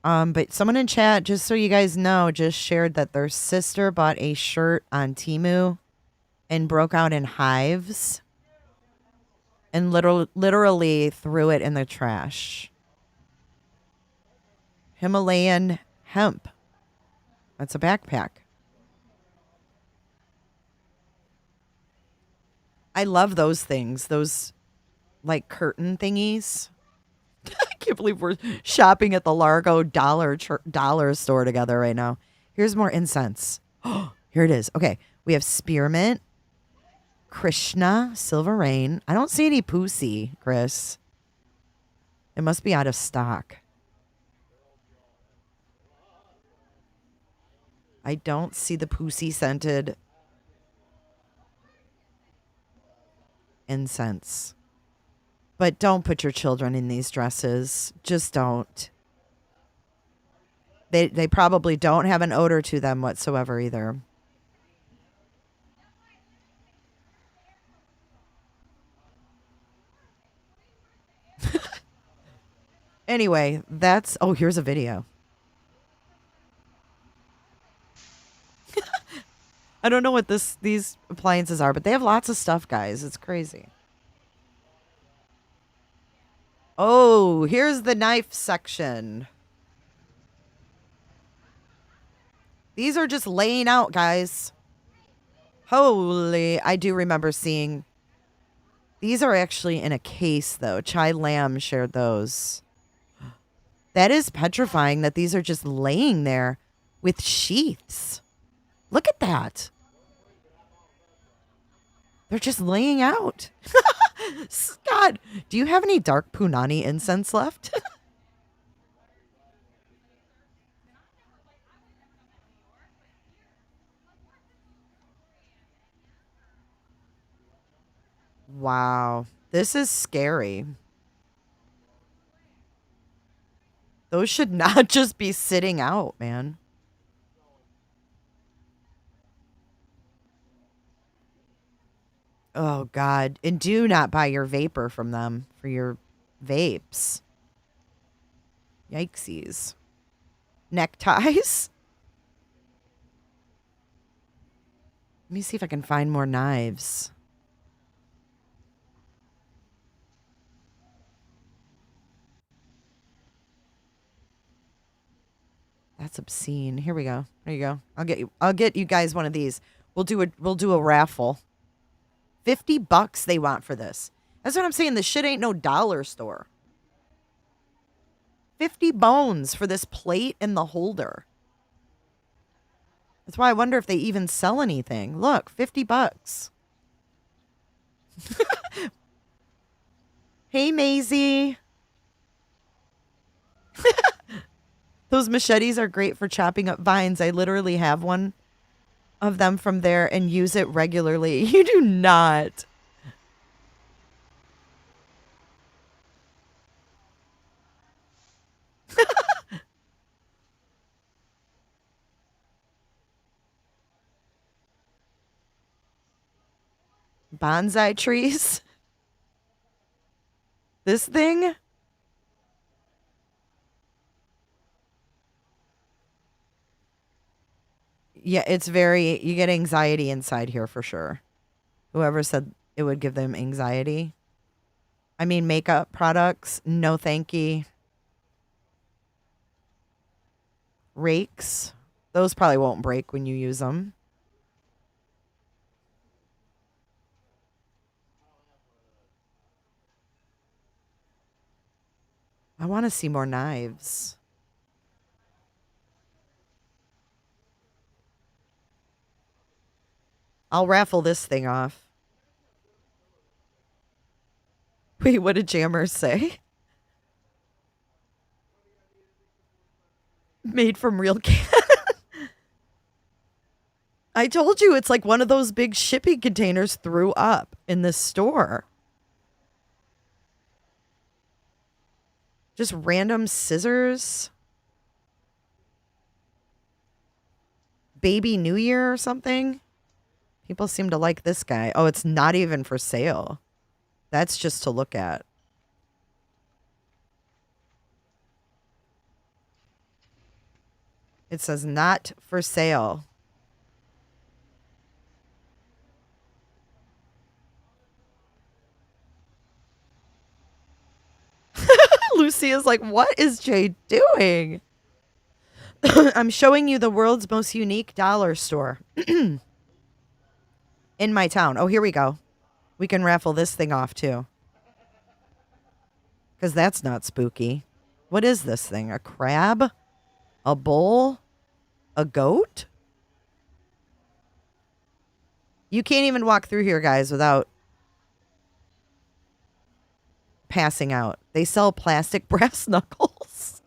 But someone in chat, just so you guys know, just shared that their sister bought a shirt on Temu and broke out in hives and literally threw it in the trash. Himalayan hemp. That's a backpack. I love those things. Those like curtain thingies. I can't believe we're shopping at the Largo dollar store together right now. Here's more incense. Oh, here it is. Okay. We have spearmint, Krishna, silver rain. I don't see any pussy, Chris. It must be out of stock. I don't see the pussy scented incense. But don't put your children in these dresses. Just don't. They probably don't have an odor to them whatsoever either. Anyway, that's... Oh, here's a video. I don't know what these appliances are, but they have lots of stuff, guys. It's crazy. Oh, here's the knife section. These are just laying out, guys. Holy, I do remember seeing. These are actually in a case, though. Chai Lam shared those. That is petrifying that these are just laying there with sheaths. Look at that. They're just laying out. Scott, do you have any dark punani incense left? Wow. This is scary. Those should not just be sitting out, man. Oh, God. And do not buy your vapor from them for your vapes. Yikesies. Neckties? Let me see if I can find more knives. That's obscene. Here we go. There you go. I'll get you guys one of these. We'll do a raffle. $50 they want for this. That's what I'm saying. This shit ain't no dollar store. 50 bones for this plate and the holder. That's why I wonder if they even sell anything. Look, $50. Hey, Maisie. Those machetes are great for chopping up vines. I literally have one of them from there and use it regularly. You do not. Bonsai trees. This thing. Yeah, it's very, you get anxiety inside here for sure. Whoever said it would give them anxiety. I mean, makeup products, no thank you. Rakes, those probably won't break when you use them. I want to see more knives. I'll raffle this thing off. Wait, what did Jammers say? Made from real can. I told you it's like one of those big shipping containers threw up in this store. Just random scissors. Baby New Year or something. People seem to like this guy. Oh, it's not even for sale. That's just to look at. It says not for sale. Lucia's like, what is Jay doing? I'm showing you the world's most unique dollar store in my town. Oh, here we go. We can raffle this thing off too. Because that's not spooky. What is this thing? A crab? A bull? A goat? You can't even walk through here, guys, without passing out. They sell plastic brass knuckles.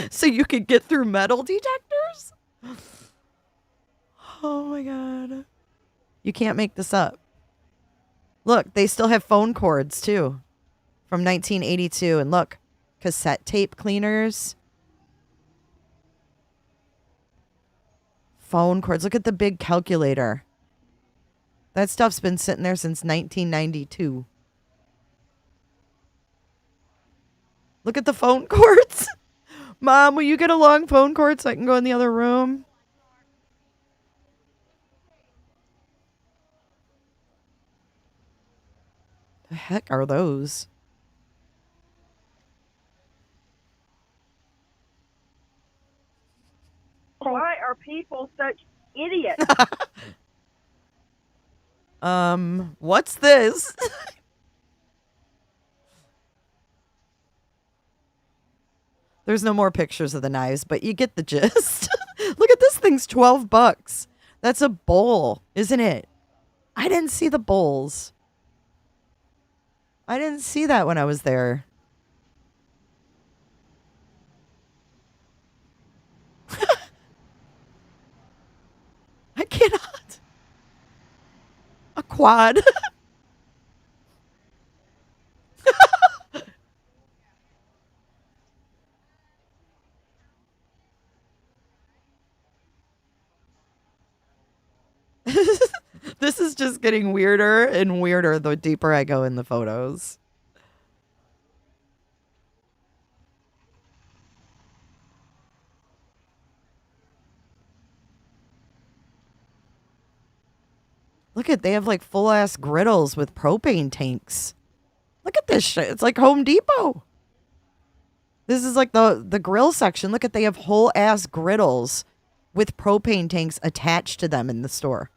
So you could get through metal detectors? Oh my God. You can't make this up. Look, they still have phone cords too. From 1982. And look, cassette tape cleaners. Phone cords. Look at the big calculator. That stuff's been sitting there since 1992. Look at the phone cords. Mom, will you get a long phone cord so I can go in the other room? The heck are those? Why are people such idiots? What's this? There's no more pictures of the knives, but you get the gist. Look at this thing's $12. That's a bowl, isn't it? I didn't see the bowls. I didn't see that when I was there. I cannot. A quad. This is just getting weirder and weirder the deeper I go in the photos. Look at, they have like full ass griddles with propane tanks. Look at this shit. It's like Home Depot. This is like the grill section. Look at, they have whole ass griddles with propane tanks attached to them in the store.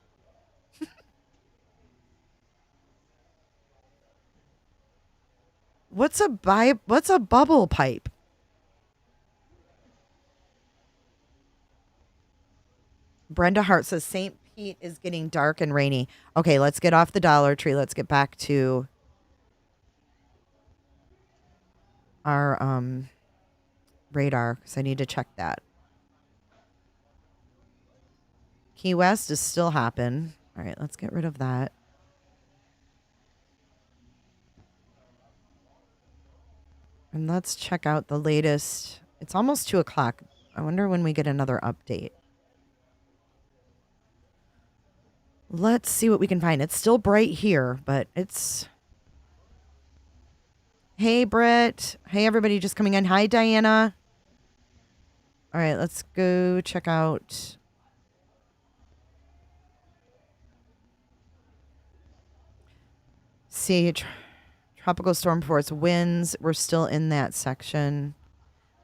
What's a bubble pipe? Brenda Hart says St. Pete is getting dark and rainy. Okay, let's get off the Dollar Tree. Let's get back to our radar because I need to check that. Key West is still hopping. All right, let's get rid of that. And let's check out the latest. It's almost 2 o'clock. I wonder when we get another update. Let's see what we can find. It's still bright here, but it's... Hey, Britt. Hey, everybody just coming in. Hi, Diana. All right, let's go check out... See, tropical storm force winds. We're still in that section.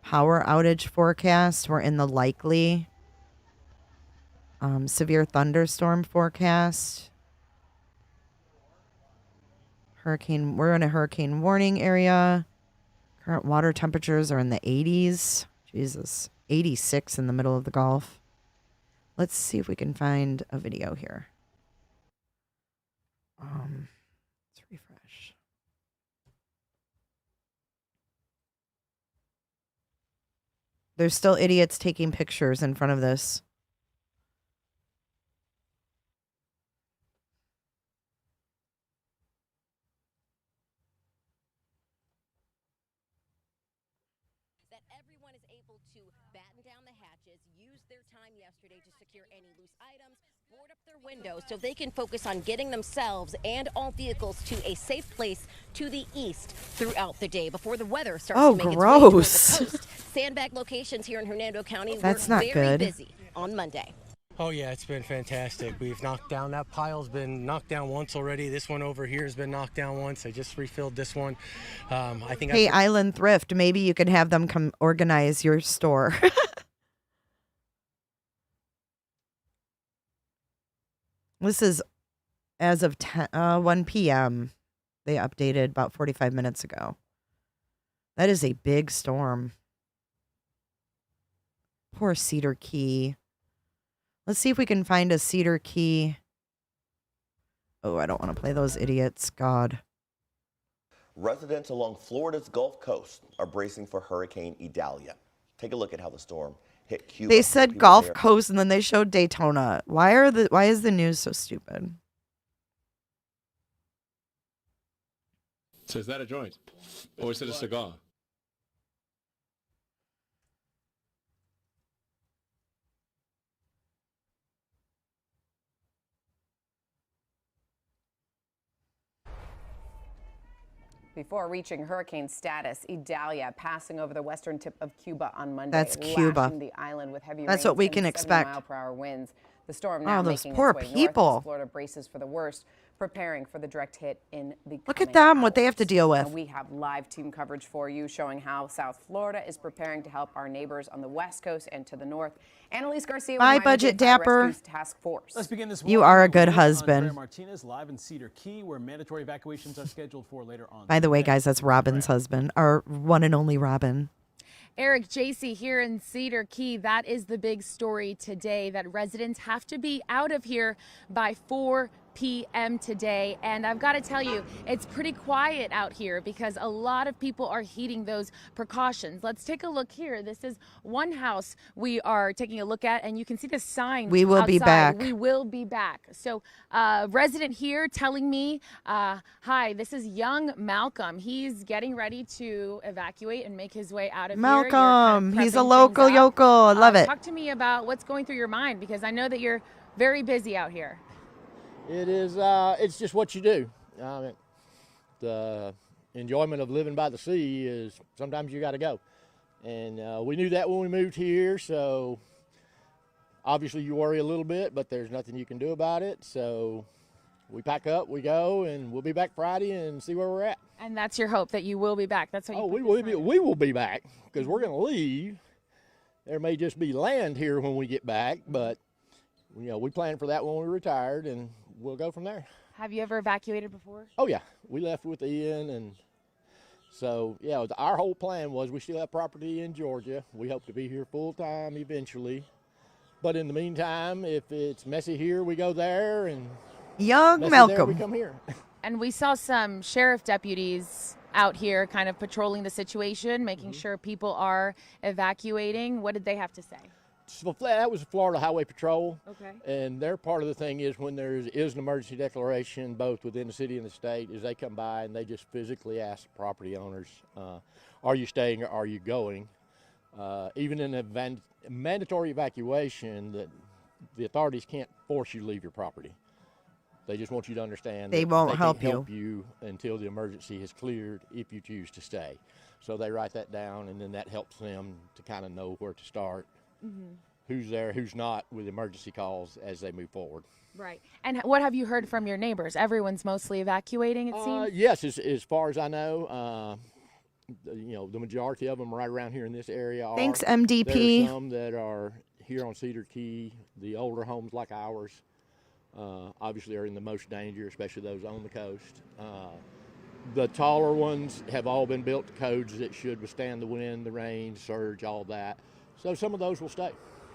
Power outage forecast. We're in the likely. Severe thunderstorm forecast. Hurricane. We're in a hurricane warning area. Current water temperatures are in the 80s. Jesus. 86 in the middle of the Gulf. Let's see if we can find a video here. Let's refresh. There's still idiots taking pictures in front of this. That everyone is able to batten down the hatches, use their time yesterday to secure any loose items, board up their windows so they can focus on getting themselves and all vehicles to a safe place to the east throughout the day before the weather starts to make its way gross. toward the coast. Sandbag locations here in Hernando County That's were not very good. busy on Monday. Oh, yeah, it's been fantastic. We've knocked down, that pile's been knocked down once already. This one over here has been knocked down once. I just refilled this one. I think. Hey, Island Thrift, maybe you could have them come organize your store. This is as of 1 p.m. They updated about 45 minutes ago. That is a big storm. Poor Cedar Key. Let's see if we can find a Cedar Key. Oh, I don't want to play those idiots. God. Residents along Florida's Gulf Coast are bracing for Hurricane Idalia. Take a look at how the storm hit Cuba. They said People Gulf there- Coast and then they showed Daytona. Why is the news so stupid? So is that a joint? Or is it a cigar? Before reaching hurricane status, Idalia passing over the western tip of Cuba on Monday. That's Cuba. Lashing the island with heavy That's rains what we and can 70 expect. mile-per-hour winds. The storm now those making poor its way people. north as Florida braces for the worst, preparing for the direct hit in the Look at coming them, what they have to hours. deal with. Now, we have live team coverage for you showing how South Florida is preparing to help our neighbors on the west coast and to the north. Annalise Garcia with Bye, Miami Budget Dade Fire Dapper. Rescue's Task Force. Let's begin this You morning are a good with husband. Andrea Martinez live in Cedar Key, where mandatory evacuations are scheduled for later on. By the way, guys, that's Robin's husband, our one and only Robin. Eric Jacey here in Cedar Key. That is the big story today, that residents have to be out of here by 4 p.m. today. And I've got to tell you, it's pretty quiet out here because a lot of people are heeding those precautions. Let's take a look here. This is one house we are taking a look at, and you can see the sign. We will be outside. back. We will be back. So resident here telling me, hi, this is young Malcolm. He's getting ready to evacuate and make his way out of here. You're kind Malcolm, of he's a prepping local things up. yokel. I love it. Talk to me about what's going through your mind, because I know that you're very busy out here. It is, it's just what you do. The enjoyment of living by the sea is sometimes you got to go. And we knew that when we moved here, so obviously you worry a little bit, but there's nothing you can do about it. So we pack up, we go, and we'll be back Friday and see where we're at. And that's your hope, that you will be back. That's what you we will be back, because we're going to leave. There may just be land here when we get back, but we planned for that when we retired, and we'll go from there. Have you ever evacuated before? Oh yeah, we left with Ian, and so yeah, our whole plan was we still have property in Georgia. We hope to be here full time eventually, but in the meantime, if it's messy here, we go there, and young messy Malcolm, there, we come here. And we saw some sheriff deputies out here kind of patrolling the situation, making sure people are evacuating. What did they have to say? So that was Florida Highway Patrol. Okay. And their part of the thing is when there is an emergency declaration, both within the city and the state, is they come by and they just physically ask the property owners, are you staying or are you going? Even in a mandatory evacuation, the authorities can't force you to leave your property. They just want you to understand they won't help you until the emergency is cleared if you choose to stay. So they write that down, and then that helps them to kind of know where to start, who's there, who's not, with emergency calls as they move forward. Right. And what have you heard from your neighbors? Everyone's mostly evacuating, it seems? Yes, as far as I know. The majority of them right around here in this area are. Thanks, MDP. There are some that are here on Cedar Key, the older homes like ours. Obviously are in the most danger, especially those on the coast. The taller ones have all been built to codes that should withstand the wind, the rain, surge, all that. So some of those will stay.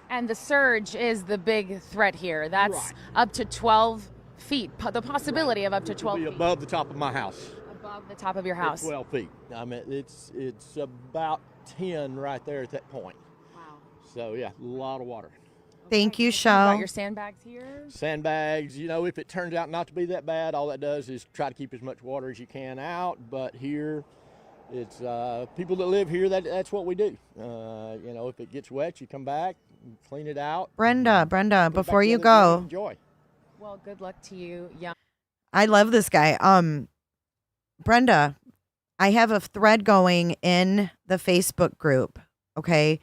And the surge is the big threat here. That's up to 12 feet, the possibility of up to 12 feet. Above the top of my house. Above the top of your house. It's 12 feet. I mean, it's about 10 right there at that point. Wow. So yeah, a lot of water. Thank you, Got Shell. your sandbags here? Sandbags, if it turns out not to be that bad, all that does is try to keep as much water as you can out. But here, it's people that live here, that's what we do. If it gets wet, you come back, clean it out. Brenda, before you go. Enjoy. Well, good luck to you, young. I love this guy. Brenda, I have a thread going in the Facebook group, okay?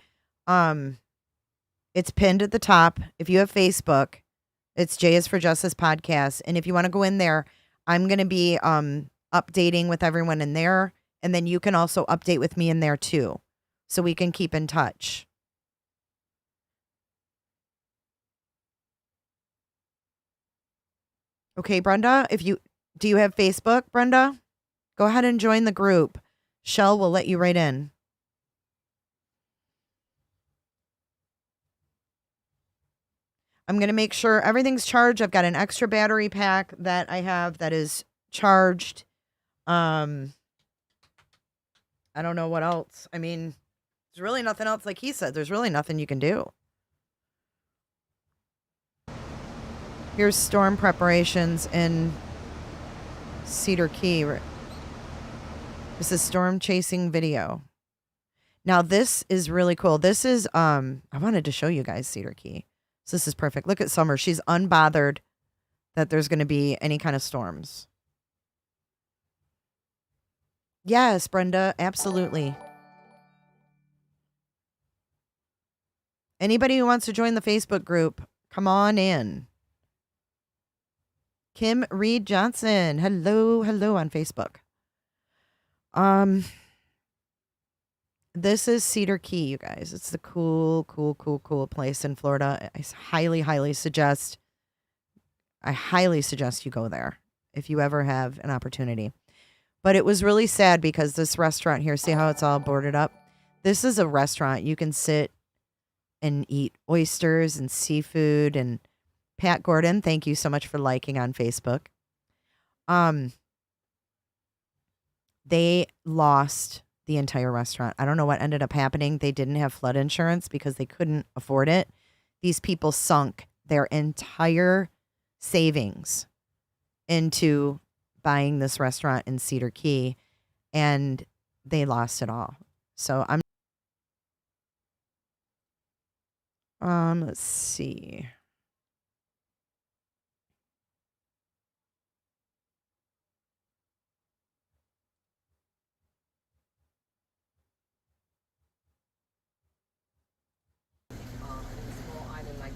It's pinned at the top. If you have Facebook, it's J is for Justice Podcast. And if you want to go in there, I'm going to be updating with everyone in there. And then you can also update with me in there too, so we can keep in touch. Okay, Brenda, do you have Facebook, Brenda? Go ahead and join the group. Shell will let you right in. I'm going to make sure everything's charged. I've got an extra battery pack that I have that is charged. I don't know what else. I mean, there's really nothing else. Like he said, there's really nothing you can do. Here's storm preparations in Cedar Key. This is storm chasing video. Now this is really cool. This is, I wanted to show you guys Cedar Key. So this is perfect. Look at Summer. She's unbothered that there's going to be any kind of storms. Yes, Brenda, absolutely. Anybody who wants to join the Facebook group, come on in. Kim Reed Johnson. Hello on Facebook. This is Cedar Key, you guys. It's the cool place in Florida. I highly suggest you go there if you ever have an opportunity. But it was really sad because this restaurant here, see how it's all boarded up? This is a restaurant. You can sit and eat oysters and seafood. And Pat Gordon, thank you so much for liking on Facebook. They lost the entire restaurant. I don't know what ended up happening. They didn't have flood insurance because they couldn't afford it. These people sunk their entire savings into buying this restaurant in Cedar Key, and they lost it all. So let's see.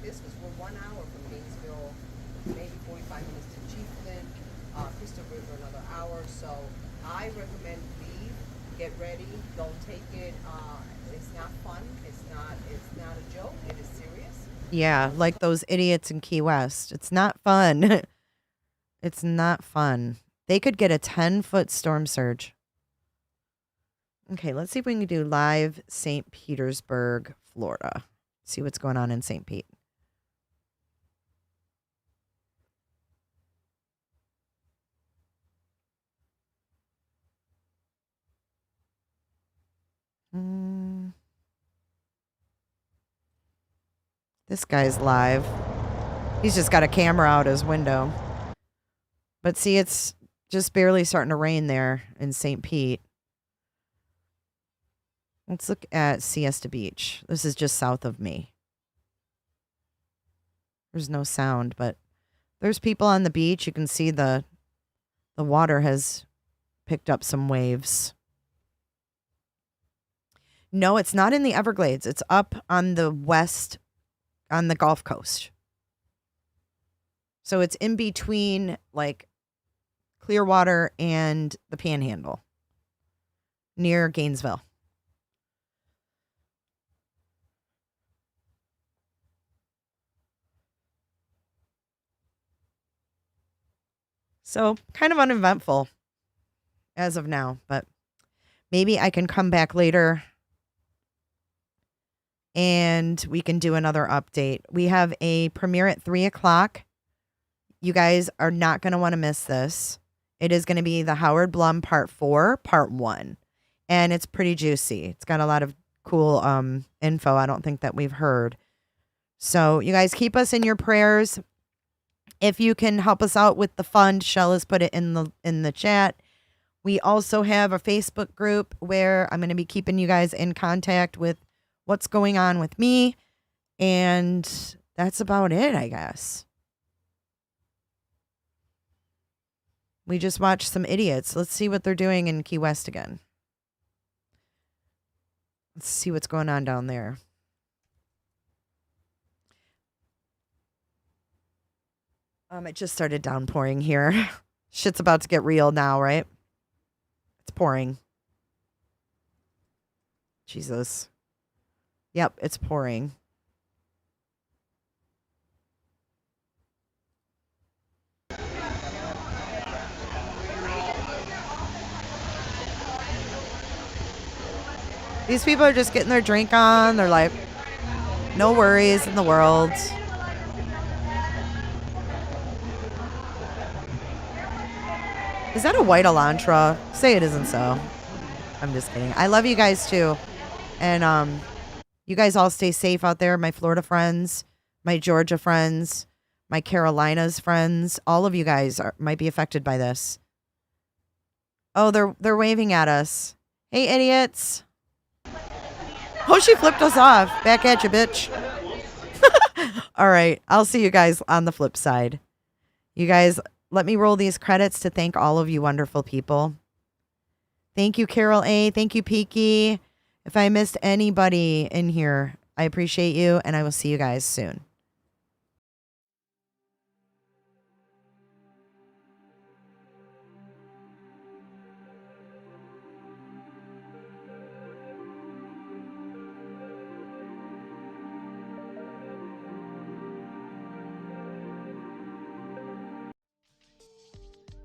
This because we're 1 hour from Gainesville, maybe 45 minutes to Chieftain. So I recommend leave, get ready, don't take it. It's not fun. It's not a joke. It is serious. Yeah, like those idiots in Key West. It's not fun. It's not fun. They could get a 10-foot storm surge. Okay, let's see if we can do live St. Petersburg, Florida. See what's going on in St. Pete. This guy's live. He's just got a camera out his window. But see, it's just barely starting to rain there in St. Pete. Let's look at Siesta Beach. This is just south of me. There's no sound, but there's people on the beach. You can see the water has picked up some waves. No, it's not in the Everglades. It's up on the west, on the Gulf Coast. So it's in between like Clearwater and the Panhandle near Gainesville. So kind of uneventful as of now, but maybe I can come back later and we can do another update. We have a premiere at 3:00. You guys are not going to want to miss this. It is going to be the Howard Blum Part 4, Part 1. And it's pretty juicy. It's got a lot of cool info I don't think that we've heard. So you guys keep us in your prayers. If you can help us out with the fund, Shell has put it in the chat. We also have a Facebook group where I'm going to be keeping you guys in contact with what's going on with me. And that's about it, I guess. We just watched some idiots. Let's see what they're doing in Key West again. Let's see what's going on down there. It just started downpouring here. Shit's about to get real now, right? It's pouring. Jesus. Yep, it's pouring. These people are just getting their drink on. They're like, no worries in the world. Is that a white Elantra? Say it isn't so. I'm just kidding. I love you guys too. And you guys all stay safe out there. My Florida friends, my Georgia friends, my Carolinas friends. All of you guys might be affected by this. Oh, they're waving at us. Hey, idiots. Oh, she flipped us off. Back at you, bitch. All right. I'll see you guys on the flip side. You guys, let me roll these credits to thank all of you wonderful people. Thank you, Carol A. Thank you, Peaky. If I missed anybody in here, I appreciate you, and I will see you guys soon.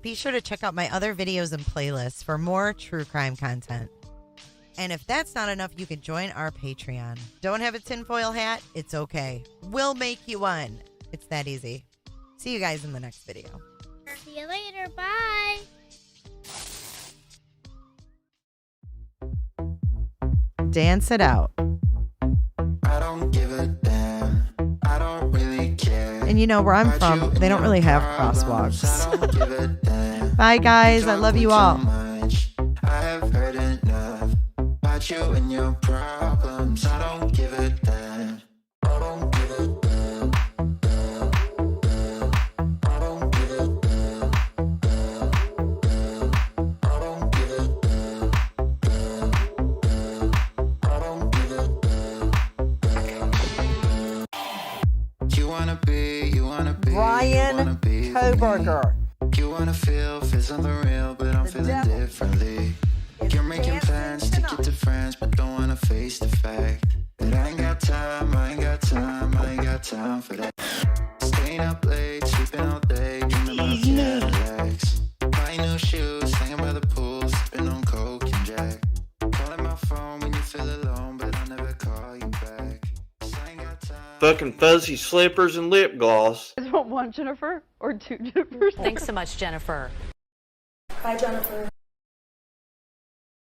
Be sure to check out my other videos and playlists for more true crime content. And if that's not enough, you can join our Patreon. Don't have a tinfoil hat? It's okay. We'll make you one. It's that easy. See you guys in the next video. See you later. Bye. Dance it out. I don't give a damn. I don't really care. And you know where I'm from, they don't really have crosswalks. Bye, guys. I love you all. I have heard enough about you and your problems. I don't give a damn. I don't give a damn. I don't give a damn. I don't give a damn. I don't give a damn. You wanna be Brian Koberger. wanna feel something real, but I'm feeling differently. You're making plans to get to friends, but don't wanna face the fact that I ain't got time, I ain't got time, I ain't got time for that. Staying up late, sleeping all day, dreaming about Cadillacs. Buying new shoes, hanging by the pool, sipping on Coke and Jack. Calling my phone when you feel alone, but I'll never call you back. 'Cause I ain't got time. Fucking fuzzy slippers and lip gloss. Is it one Jennifer or two Jennifers? Thanks so much, Jennifer. Bye, Jennifer.